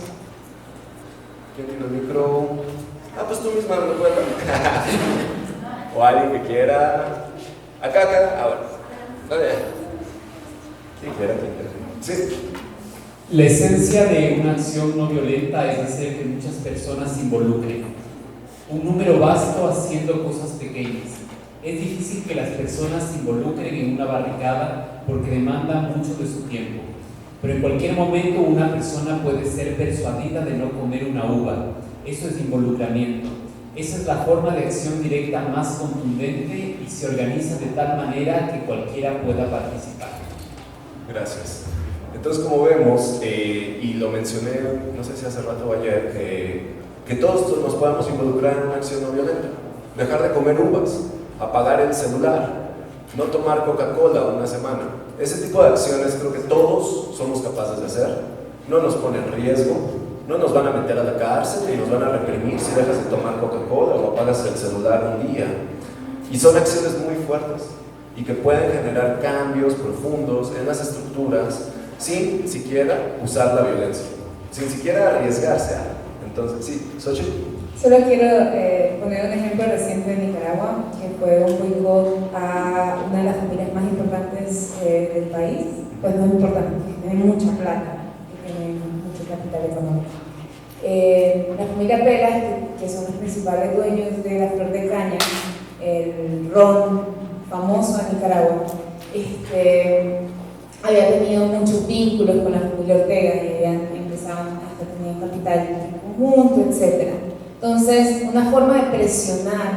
¿Quién tiene el micro? Pues tú misma me puedes. O alguien que quiera. Acá, ahora. ¿Quién quiera? Sí. La esencia de una acción no violenta es hacer que muchas personas se involucren. Un número vasto haciendo cosas pequeñas. Es difícil que las personas se involucren en una barricada porque demanda mucho de su tiempo. Pero en cualquier momento una persona puede ser persuadida de no comer una uva. Eso es involucramiento. Esa es la forma de acción directa más contundente y se organiza de tal manera que cualquiera pueda participar. Gracias. Entonces, como vemos, y lo mencioné, no sé si hace rato o ayer, que todos nos podemos involucrar en una acción no violenta. Dejar de comer uvas, apagar el celular, no tomar Coca-Cola una semana. Ese tipo de acciones creo que todos somos capaces de hacer. No nos pone en riesgo, no nos van a meter a la cárcel, ni nos van a reprimir si dejas de tomar Coca-Cola o apagas el celular un día. Y son acciones muy fuertes y que pueden generar cambios profundos en las estructuras sin siquiera usar la violencia, sin siquiera arriesgarse a. Entonces, sí, Xochitl. Solo quiero poner un ejemplo reciente de Nicaragua, que fue un boicot a una de las familias más importantes del país. Pues no es importante, tiene mucha plata, tiene mucho capital económico. La familia Pelas, que son los principales dueños de la flor de caña, el ron famoso en Nicaragua, había tenido muchos vínculos con la familia Ortega y habían empezado hasta tener capital en conjunto, etc. Entonces, una forma de presionar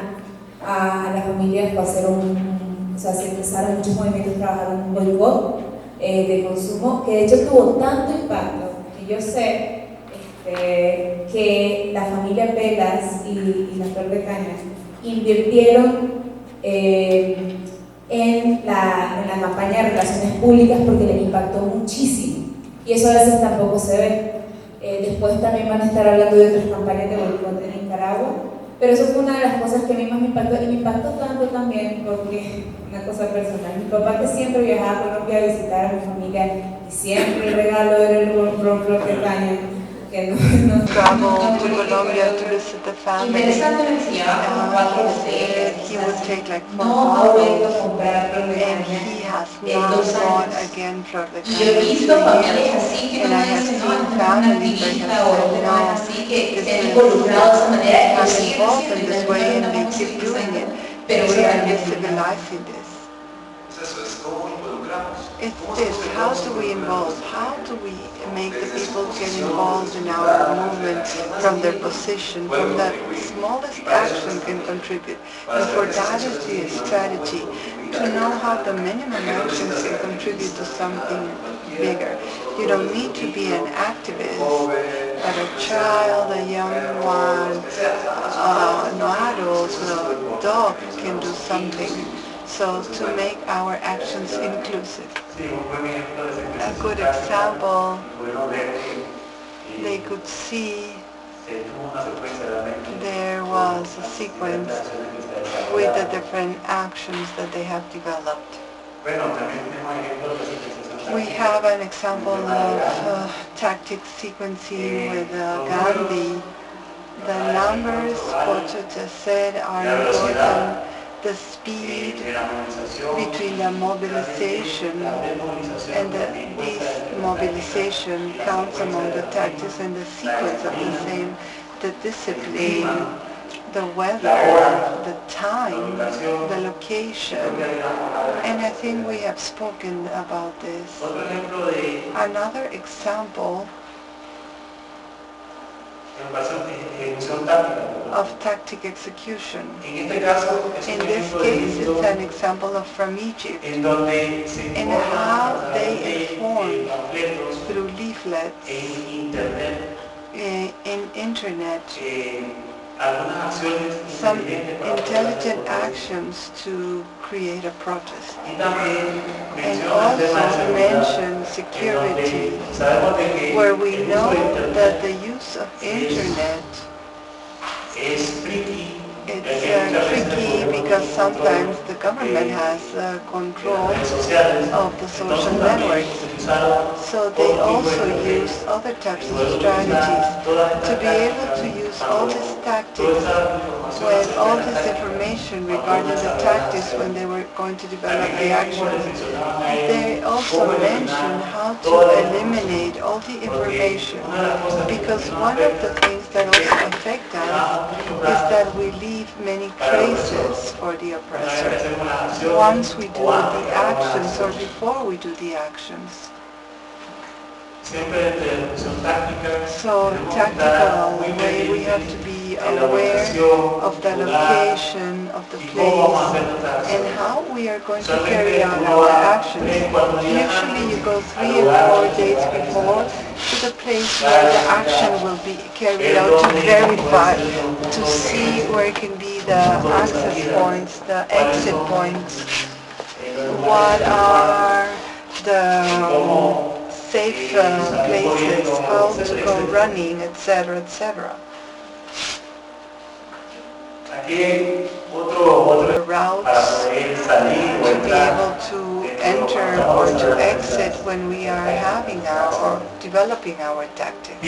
a las familias fue hacer se empezaron muchos movimientos a trabajar un boicot de consumo, que de hecho tuvo tanto impacto que yo sé que la familia Pelas y la Flor de Caña invirtieron en la campaña de relaciones públicas porque les impactó muchísimo y eso a veces tampoco se ve. Después también van a estar hablando de otras campañas de boicot en Nicaragua, pero eso fue una de las cosas que a mí más me impactó y me impactó tanto también porque una cosa personal, mi papá que siempre viajaba a Colombia a visitar a mi familia y siempre el regalo era el ron Flor de Caña. Travel to Colombia to visit the family. He would take like 4 bottles, and he has not bought again Flor de Caña in 2 years. And I have seen families that have said, no, this is not involved in this way, and they keep doing it. We are civilizing this. It's this, how do we involve? How do we make the people get involved in our movement from their position, from that smallest action can contribute? And for that is the strategy, to know how the minimum actions can contribute to something bigger. You don't need to be an activist, but a child, a young one, no adult, a dog can do something. So to make our actions inclusive. A good example, they could see there was a sequence with the different actions that they have developed. We have an example of tactic sequencing with Gandhi. The numbers Poncho just said are important. The speed between the mobilization and this mobilization counts among the tactics and the sequence of the same, the discipline, the weather, the time, the location, and I think we have spoken about this. Another example of tactic execution. In this case, it's an example from Egypt, and how they informed through leaflets, in internet, some intelligent actions to create a protest. And also mention security, where we know that the use of internet it's tricky because sometimes the government has control of the social networks. So they also use other types of strategies to be able to use all these tactics when all this information regarding the tactics when they were going to develop the actions. They also mention how to eliminate all the information, because one of the things that also affect us is that we leave many traces for the oppressor once we do the actions or before we do the actions. So tactical way, we have to be aware of the location of the place and how we are going to carry out our actions. Usually you go 3 or 4 days before to the place where the action will be carried out to verify, to see where can be the access points, the exit points, what are the safe places, how to go running, etc., etc. The routes to be able to enter or to exit when we are having or developing our tactics.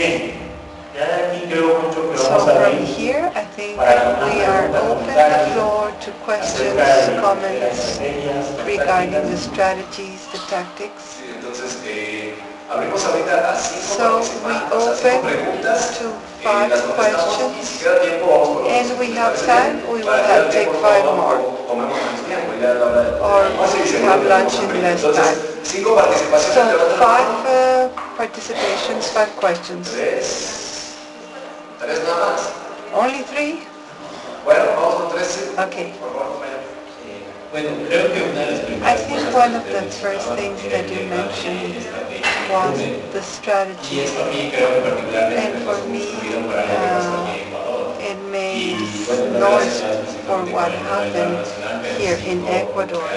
So from here, I think we are open the floor to questions, comments regarding the strategies, the tactics. So we open to 5 questions, and we have time, we will take 5 more. Or we have lunch in less time. So 5 participations, 5 questions. Only 3? Okay. I think one of the first things that you mentioned was the strategy. And for me, it made noise for what happened here in Ecuador.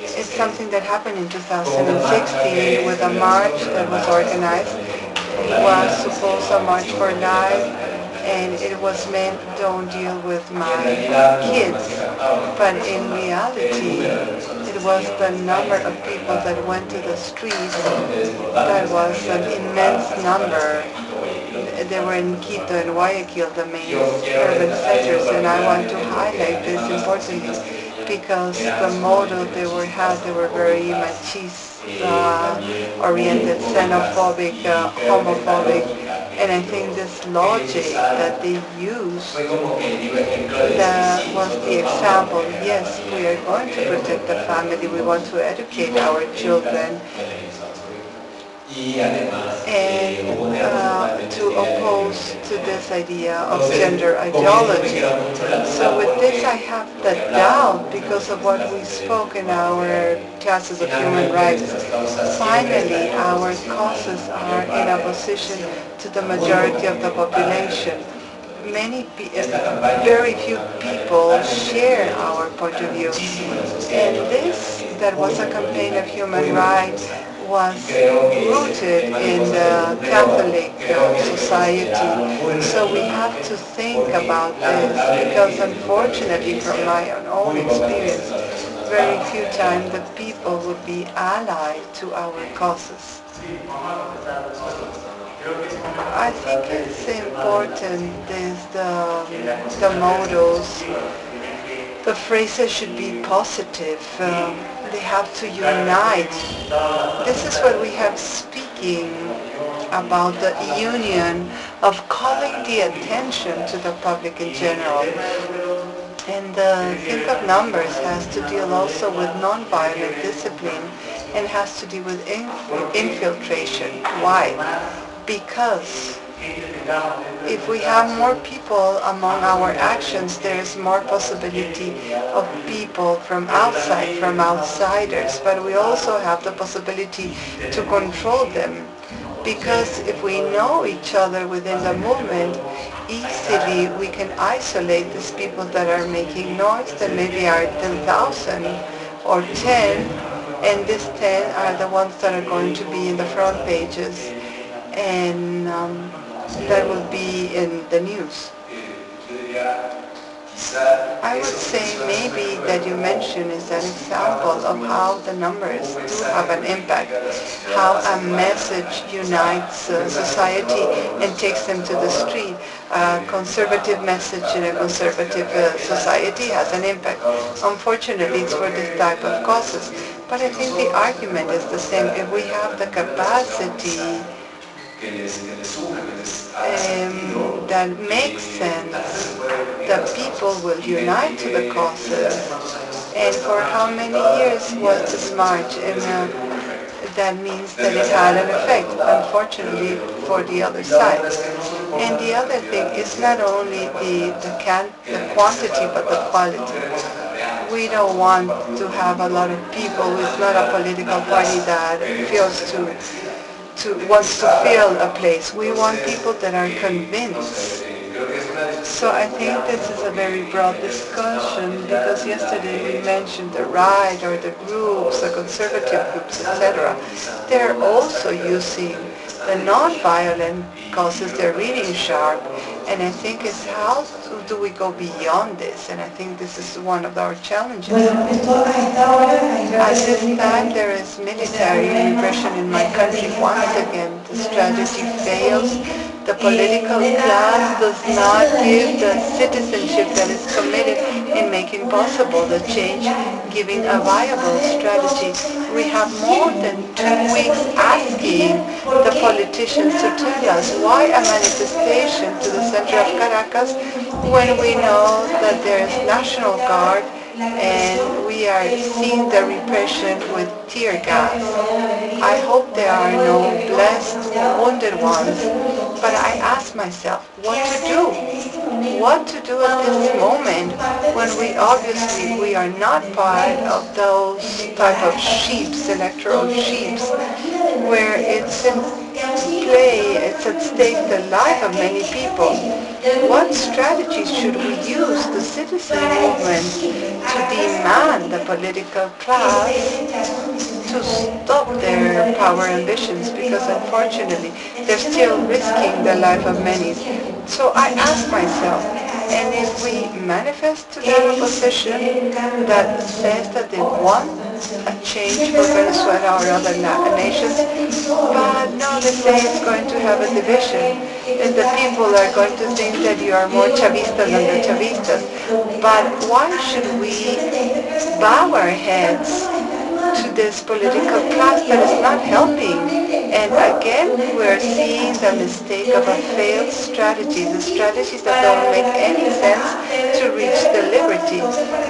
It's something that happened in 2016 with a march that was organized. It was supposed a march for life, and it was meant don't deal with my kids. But in reality, it was the number of people that went to the streets that was an immense number. They were in Quito and Guayaquil, the main urban centers, and I want to highlight this importantly because the motto they were very machista oriented, xenophobic, homophobic, and I think this logic that they used, that was the example. Yes, we are going to protect the family, we want to educate our children, and to oppose to this idea of gender ideology. So with this I have the doubt because of what we spoke in our classes of human rights. Finally, our causes are in opposition to the majority of the population. Very few people share our point of view. And this, that was a campaign of human rights, was rooted in the Catholic society. So we have to think about this because unfortunately from my own experience, very few times the people would be allied to our causes. I think it's important is the mottos. The phrases should be positive. They have to unite. This is what we have speaking about the union of calling the attention to the public in general. And the think of numbers has to deal also with nonviolent discipline and has to do with infiltration. Why? Because if we have more people among our actions, there is more possibility of people from outside, from outsiders, but we also have the possibility to control them. Because if we know each other within the movement, easily we can isolate these people that are making noise, that maybe are 10,000 or 10, and these 10 are the ones that are going to be in the front pages, and that will be in the news. I would say maybe that you mentioned is an example of how the numbers do have an impact, how a message unites society and takes them to the street. A conservative message in a conservative society has an impact. Unfortunately, it's for this type of causes. But I think the argument is the same. If we have the capacity that makes sense, that people will unite to the causes. And for how many years was this march? And that means that it had an effect, unfortunately, for the other side. And the other thing is not only the quantity, but the quality. We don't want to have a lot of people. It's not a political party that wants to fill a place. We want people that are convinced. So I think this is a very broad discussion, because yesterday we mentioned the right or the groups, the conservative groups, etc. They're also using the non-violent causes. They're reading sharp, and I think it's how do we go beyond this, and I think this is one of our challenges. At this time there is military repression in my country. Once again, the strategy fails. The political class does not give the citizenship that is committed in making possible the change, giving a viable strategy. We have more than 2 weeks asking the politicians to tell us why a manifestation to the center of Caracas when we know that there is National Guard and we are seeing the repression with tear gas. I hope there are no blessed wounded ones, but I ask myself what to do. What to do at this moment when we are not part of those type of sheeps, electoral sheeps, where it's in play, it's at stake the life of many people. What strategies should we use, the citizen movement, to demand the political class to stop their power ambitions, because unfortunately they're still risking the life of many. So I ask myself, and if we manifest to that opposition that says that they want a change for Venezuela or other nations, but no, they say it's going to have a division, and the people are going to think that you are more Chavistas than the Chavistas. But why should we bow our heads to this political class that is not helping? And again, we're seeing the mistake of a failed strategy, the strategies that don't make any sense to reach the liberty.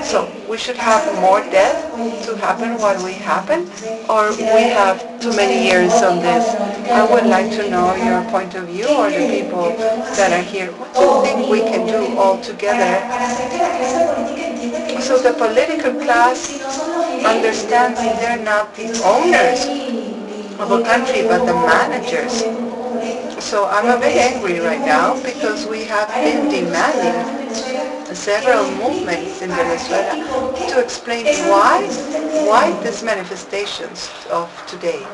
So we should have more death to happen what we happen, or we have too many years on this. I would like to know your point of view, or the people that are here. What do you think we can do all together so the political class understands they're not the owners of a country, but the managers? So I'm a bit angry right now, because we have been demanding several movements in Venezuela to explain why these manifestations of today.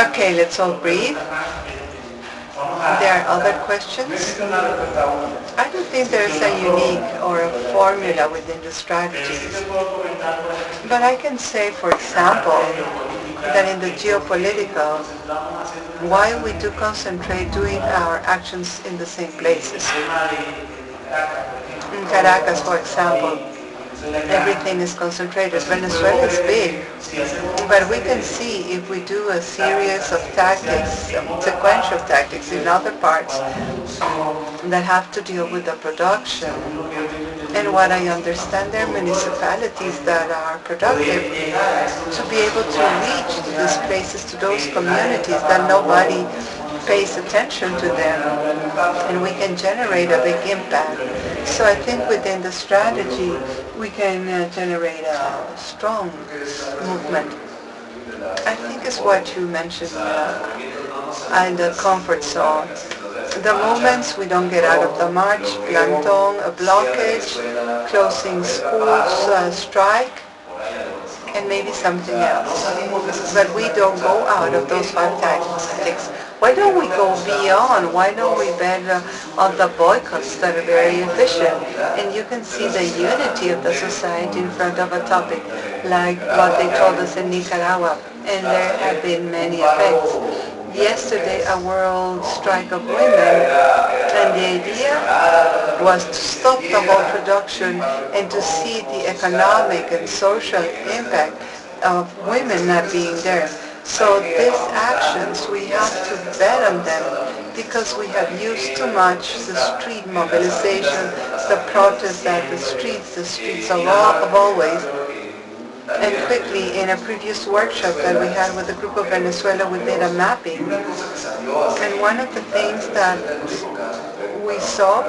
Okay, let's all breathe. There are other questions? I don't think there's a unique or a formula within the strategies. But I can say, for example, that in the geopolitical, why we do concentrate doing our actions in the same places. In Caracas, for example, everything is concentrated. Venezuela is big, but we can see if we do a series of tactics, sequential tactics in other parts that have to deal with the production. And what I understand, there are municipalities that are productive to be able to reach to these places, to those communities that nobody pays attention to them, and we can generate a big impact. So I think within the strategy, we can generate a strong movement. I think it's what you mentioned in the comfort zone. The moments we don't get out of the march, plantón, a blockage, closing schools, strike, and maybe something else. But we don't go out of those 5 tactics. Why don't we go beyond? Why don't we bet on the boycotts that are very efficient? And you can see the unity of the society in front of a topic, like what they told us in Nicaragua. And there have been many effects. Yesterday, a world strike of women, and the idea was to stop the whole production and to see the economic and social impact of women not being there. So these actions, we have to bet on them because we have used too much the street mobilization, the protests at the streets of always. And quickly, in a previous workshop that we had with a group of Venezuela, we did a mapping. And one of the things that we saw,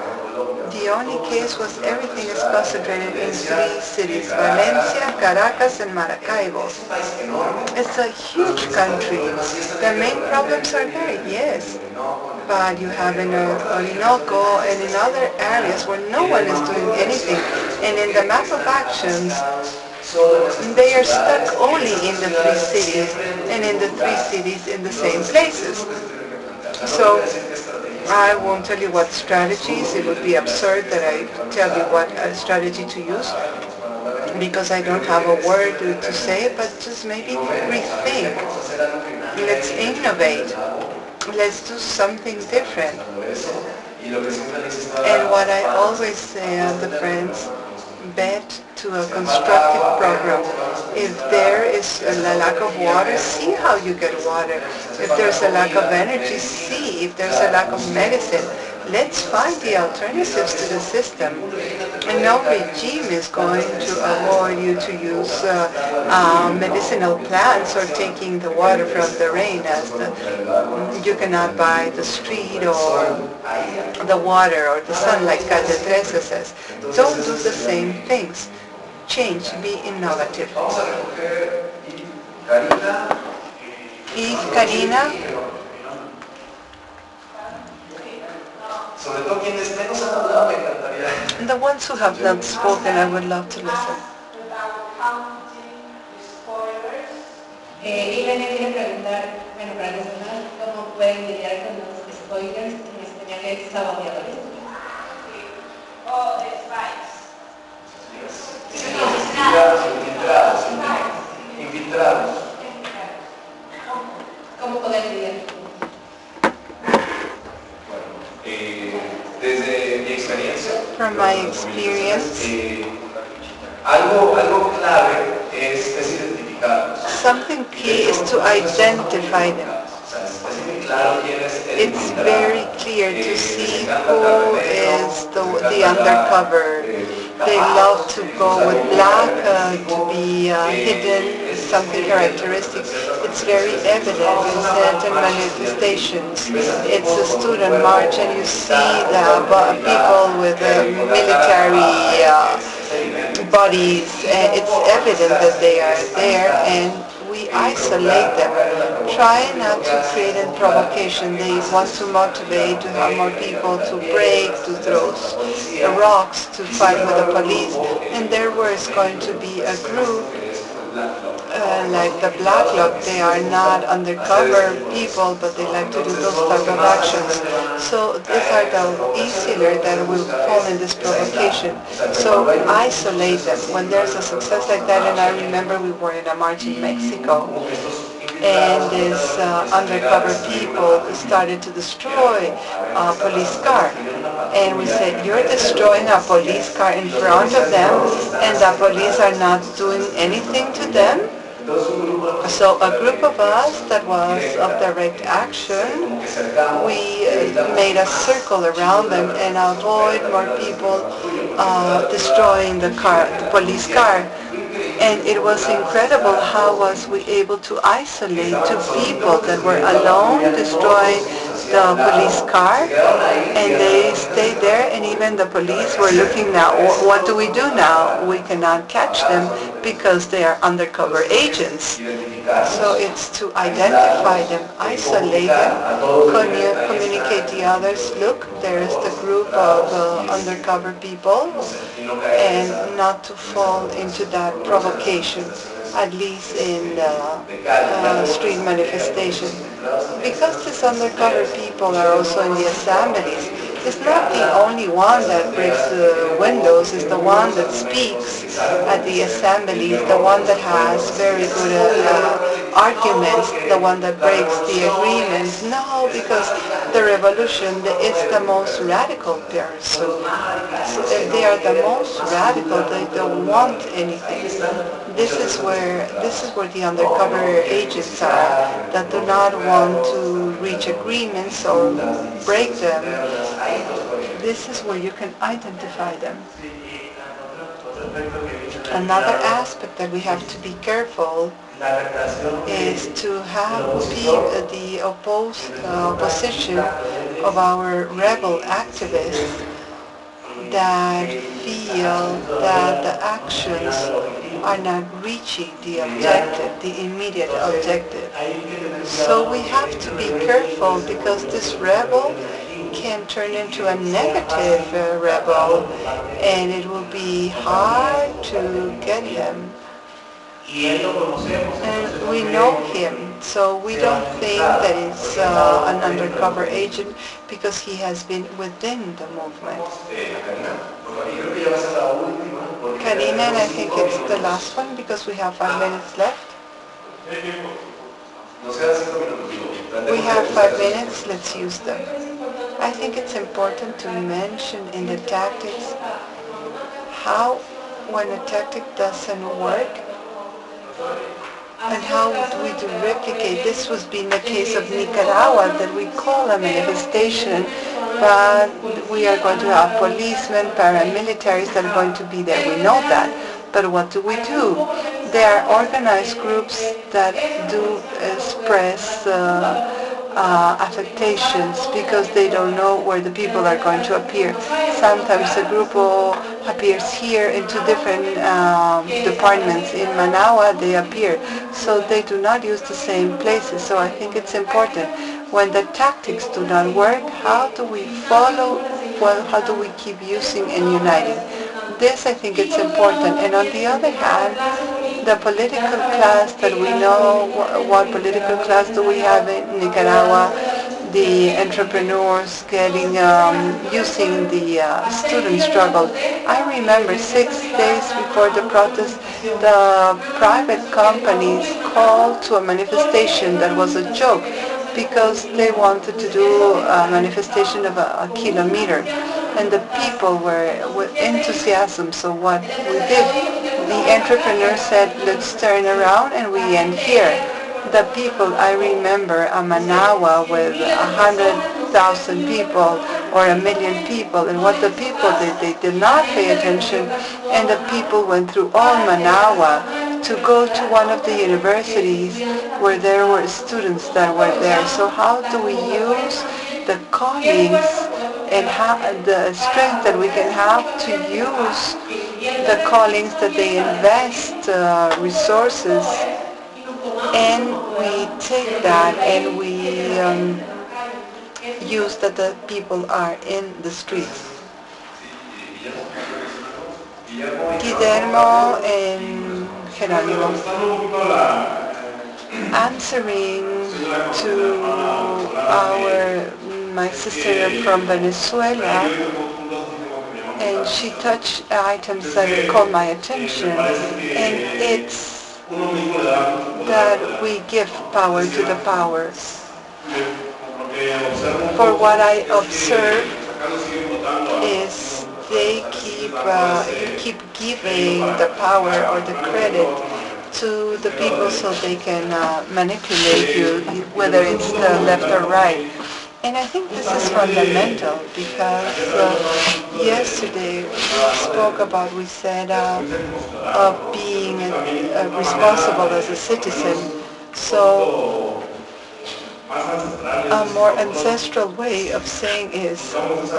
the only case was everything is concentrated in 3 cities, Valencia, Caracas, and Maracaibo. It's a huge country. The main problems are there, yes. But you have in Orinoco and in other areas where no one is doing anything. And in the map of actions, they are stuck only in the 3 cities, and in the 3 cities in the same places. So I won't tell you what strategies. It would be absurd that I tell you what strategy to use because I don't have a word to say, but just maybe rethink. Let's innovate. Let's do something different. And what I always say to the friends, bet to a constructive program. If there is a lack of water, see how you get water. If there's a lack of energy, see. If there's a lack of medicine, let's find the alternatives to the system. And no regime is going to avoid you to use medicinal plants or taking the water from the rain as you cannot buy the street or the water or the sun like Calle 13 says. Don't do the same things. Change, be innovative. Y Karina. The ones who have not spoken, I would love to listen. Ella me quiere preguntar, bueno, para los demás, ¿cómo pueden lidiar con los spoilers, en español es saboteadores? O spies. Infiltrados. ¿Cómo poder lidiar? Desde mi experiencia, From my experience, algo clave es identificarlos. something key is to identify them. It's very clear to see who is the undercover. They love to go with black, to be hidden, something characteristic. It's very evident in certain manifestations. It's a student march and you see the people with military bodies. It's evident that they are there and we isolate them. Try not to create a provocation. They want to motivate, to have more people to break, to throw rocks, to fight with the police. And there was going to be a group like the Black Lock. They are not undercover people, but they like to do those type of actions. So these are the easier that will fall in this provocation. So isolate them. When there's a success like that, and I remember we were in a march in Mexico, and these undercover people started to destroy a police car. And we said, you're destroying a police car in front of them, and the police are not doing anything to them? So a group of us that was of direct action, we made a circle around them and avoid more people destroying the car, the police car. And it was incredible how was we able to isolate 2 people that were alone destroying the police car, and they stayed there, and even the police were looking now, what do we do now? We cannot catch them because they are undercover agents. So it's to identify them, isolate them, communicate the others, look, there's the group of undercover people, and not to fall into that provocation, at least in street manifestation. Because these undercover people are also in the assemblies, it's not the only one that breaks the windows, it's the one that speaks at the assemblies, the one that has very good arguments, the one that breaks the agreements. No, because the revolution is the most radical person. So they are the most radical, they don't want anything. This is where the undercover agents are, that do not want to reach agreements or break them. This is where you can identify them. Another aspect that we have to be careful is to have the opposition of our rebel activists that feel that the actions are not reaching the objective, the immediate objective. So we have to be careful, because this rebel can turn into a negative rebel, and it will be hard to get him. And we know him, so we don't think that it's an undercover agent, because he has been within the movement. Karina, and I think it's the last one, because we have 5 minutes left. We have 5 minutes, let's use them. I think it's important to mention in the tactics how, when a tactic doesn't work, and how we do replicate. This was being the case of Nicaragua, that we call a manifestation, but we are going to have policemen, paramilitaries that are going to be there. We know that. But what do? There are organized groups that do express affectations, because they don't know where the people are going to appear. Sometimes the group appears here in 2 different departments. In Managua they appear, so they do not use the same places. So I think it's important, when the tactics do not work, how do we follow, how do we keep using and uniting? This, I think it's important. And on the other hand, the political class that we know, what political class do we have in Nicaragua? The entrepreneurs using the student struggle. I remember 6 days before the protest, the private companies called to a manifestation that was a joke, because they wanted to do a manifestation of a kilometer, and the people were with enthusiasm. So what we did, the entrepreneur said, let's turn around and we end here. The people, I remember a Managua with 100,000 people or 1 million people, and what the people did, they did not pay attention, and the people went through all Managua to go to one of the universities where there were students that were there. So how do we use the callings and the strength that we can have to use the callings that they invest resources, and we take that and we use that the people are in the streets. Guillermo and Jerónimo, answering to my sister from Venezuela, and she touched items that caught my attention, and it's that we give power to the power. For what I observe is they keep giving the power or the credit to the people so they can manipulate you, whether it's the left or right. And I think this is fundamental, because yesterday we said of being responsible as a citizen. So A more ancestral way of saying is,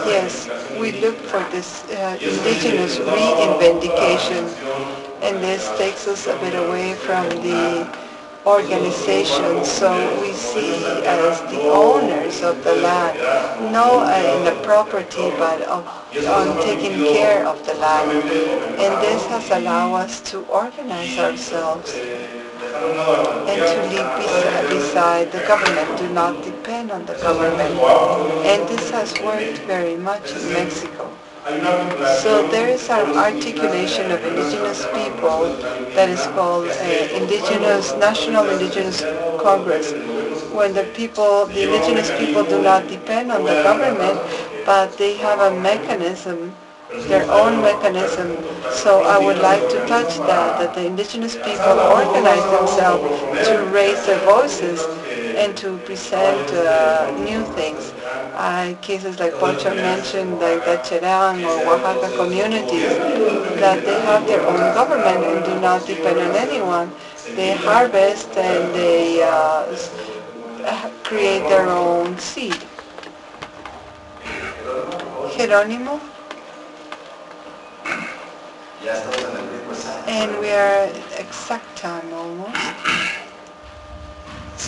yes, we look for this indigenous reivindication, and this takes us a bit away from the organization, so we see as the owners of the land, not in the property, but on taking care of the land. And this has allowed us to organize ourselves and to live beside the government, do not depend on the government. And this has worked very much in Mexico. So there is an articulation of indigenous people that is called National Indigenous Congress, when the indigenous people do not depend on the government, but they have a mechanism, their own mechanism. So I would like to touch that the indigenous people organize themselves to raise their voices and to present new things. Cases like Poncho mentioned, like the Cherán or Oaxaca communities, that they have their own government and do not depend on anyone. They harvest and they create their own seed. Jerónimo? And we are at exact time almost.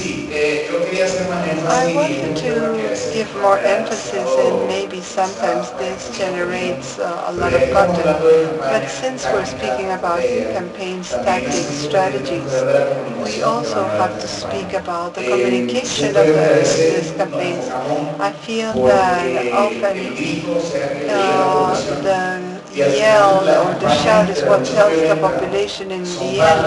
I wanted to give more emphasis, and maybe sometimes this generates a lot of content, but since we're speaking about campaigns, tactics, strategies, we also have to speak about the communication of these campaigns. I feel that often the yell or the shout is what tells the population in the end.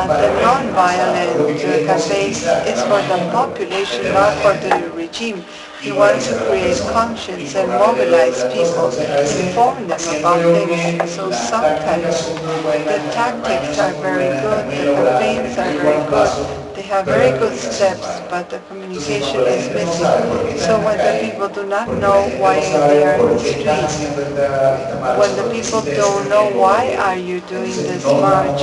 The non-violent campaigns is for the population, not for the regime. He wants to create conscience and mobilize people, inform them about things. So sometimes the tactics are very good, the campaigns are very good. They have very good steps, but the communication is missing. So when the people do not know why they are in the streets, when the people don't know why are you doing this march,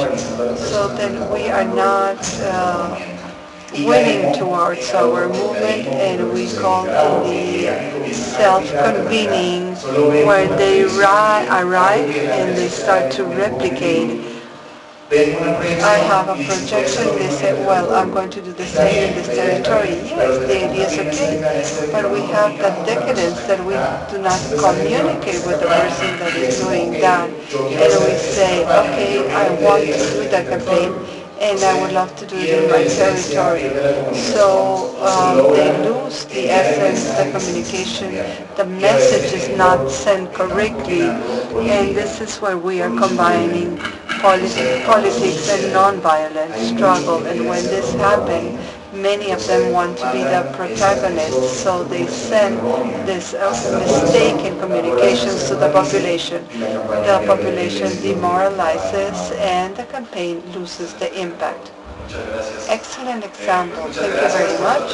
so then we are not winning towards our movement, and we call it the self-convening, where they arrive and they start to replicate. I have a projection, they say, well, I'm going to do the same in this territory. Yes, the idea is okay, but we have that decadence that we do not communicate with the person that is doing that. And we say, okay, I want to do that campaign, and I would love to do it in my territory. So they lose the essence, the communication, the message is not sent correctly, and this is where we are combining politics and non-violent struggle. And when this happens, many of them want to be the protagonists, so they send this mistake in communications to the population. The population demoralizes and the campaign loses the impact. Excellent example. Thank you very much.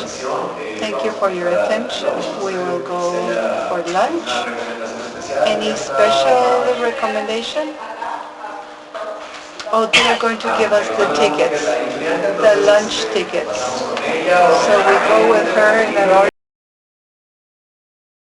Thank you for your attention. We will go for lunch. Any special recommendation? Oh, they are going to give us the tickets, the lunch tickets. So we go with her in an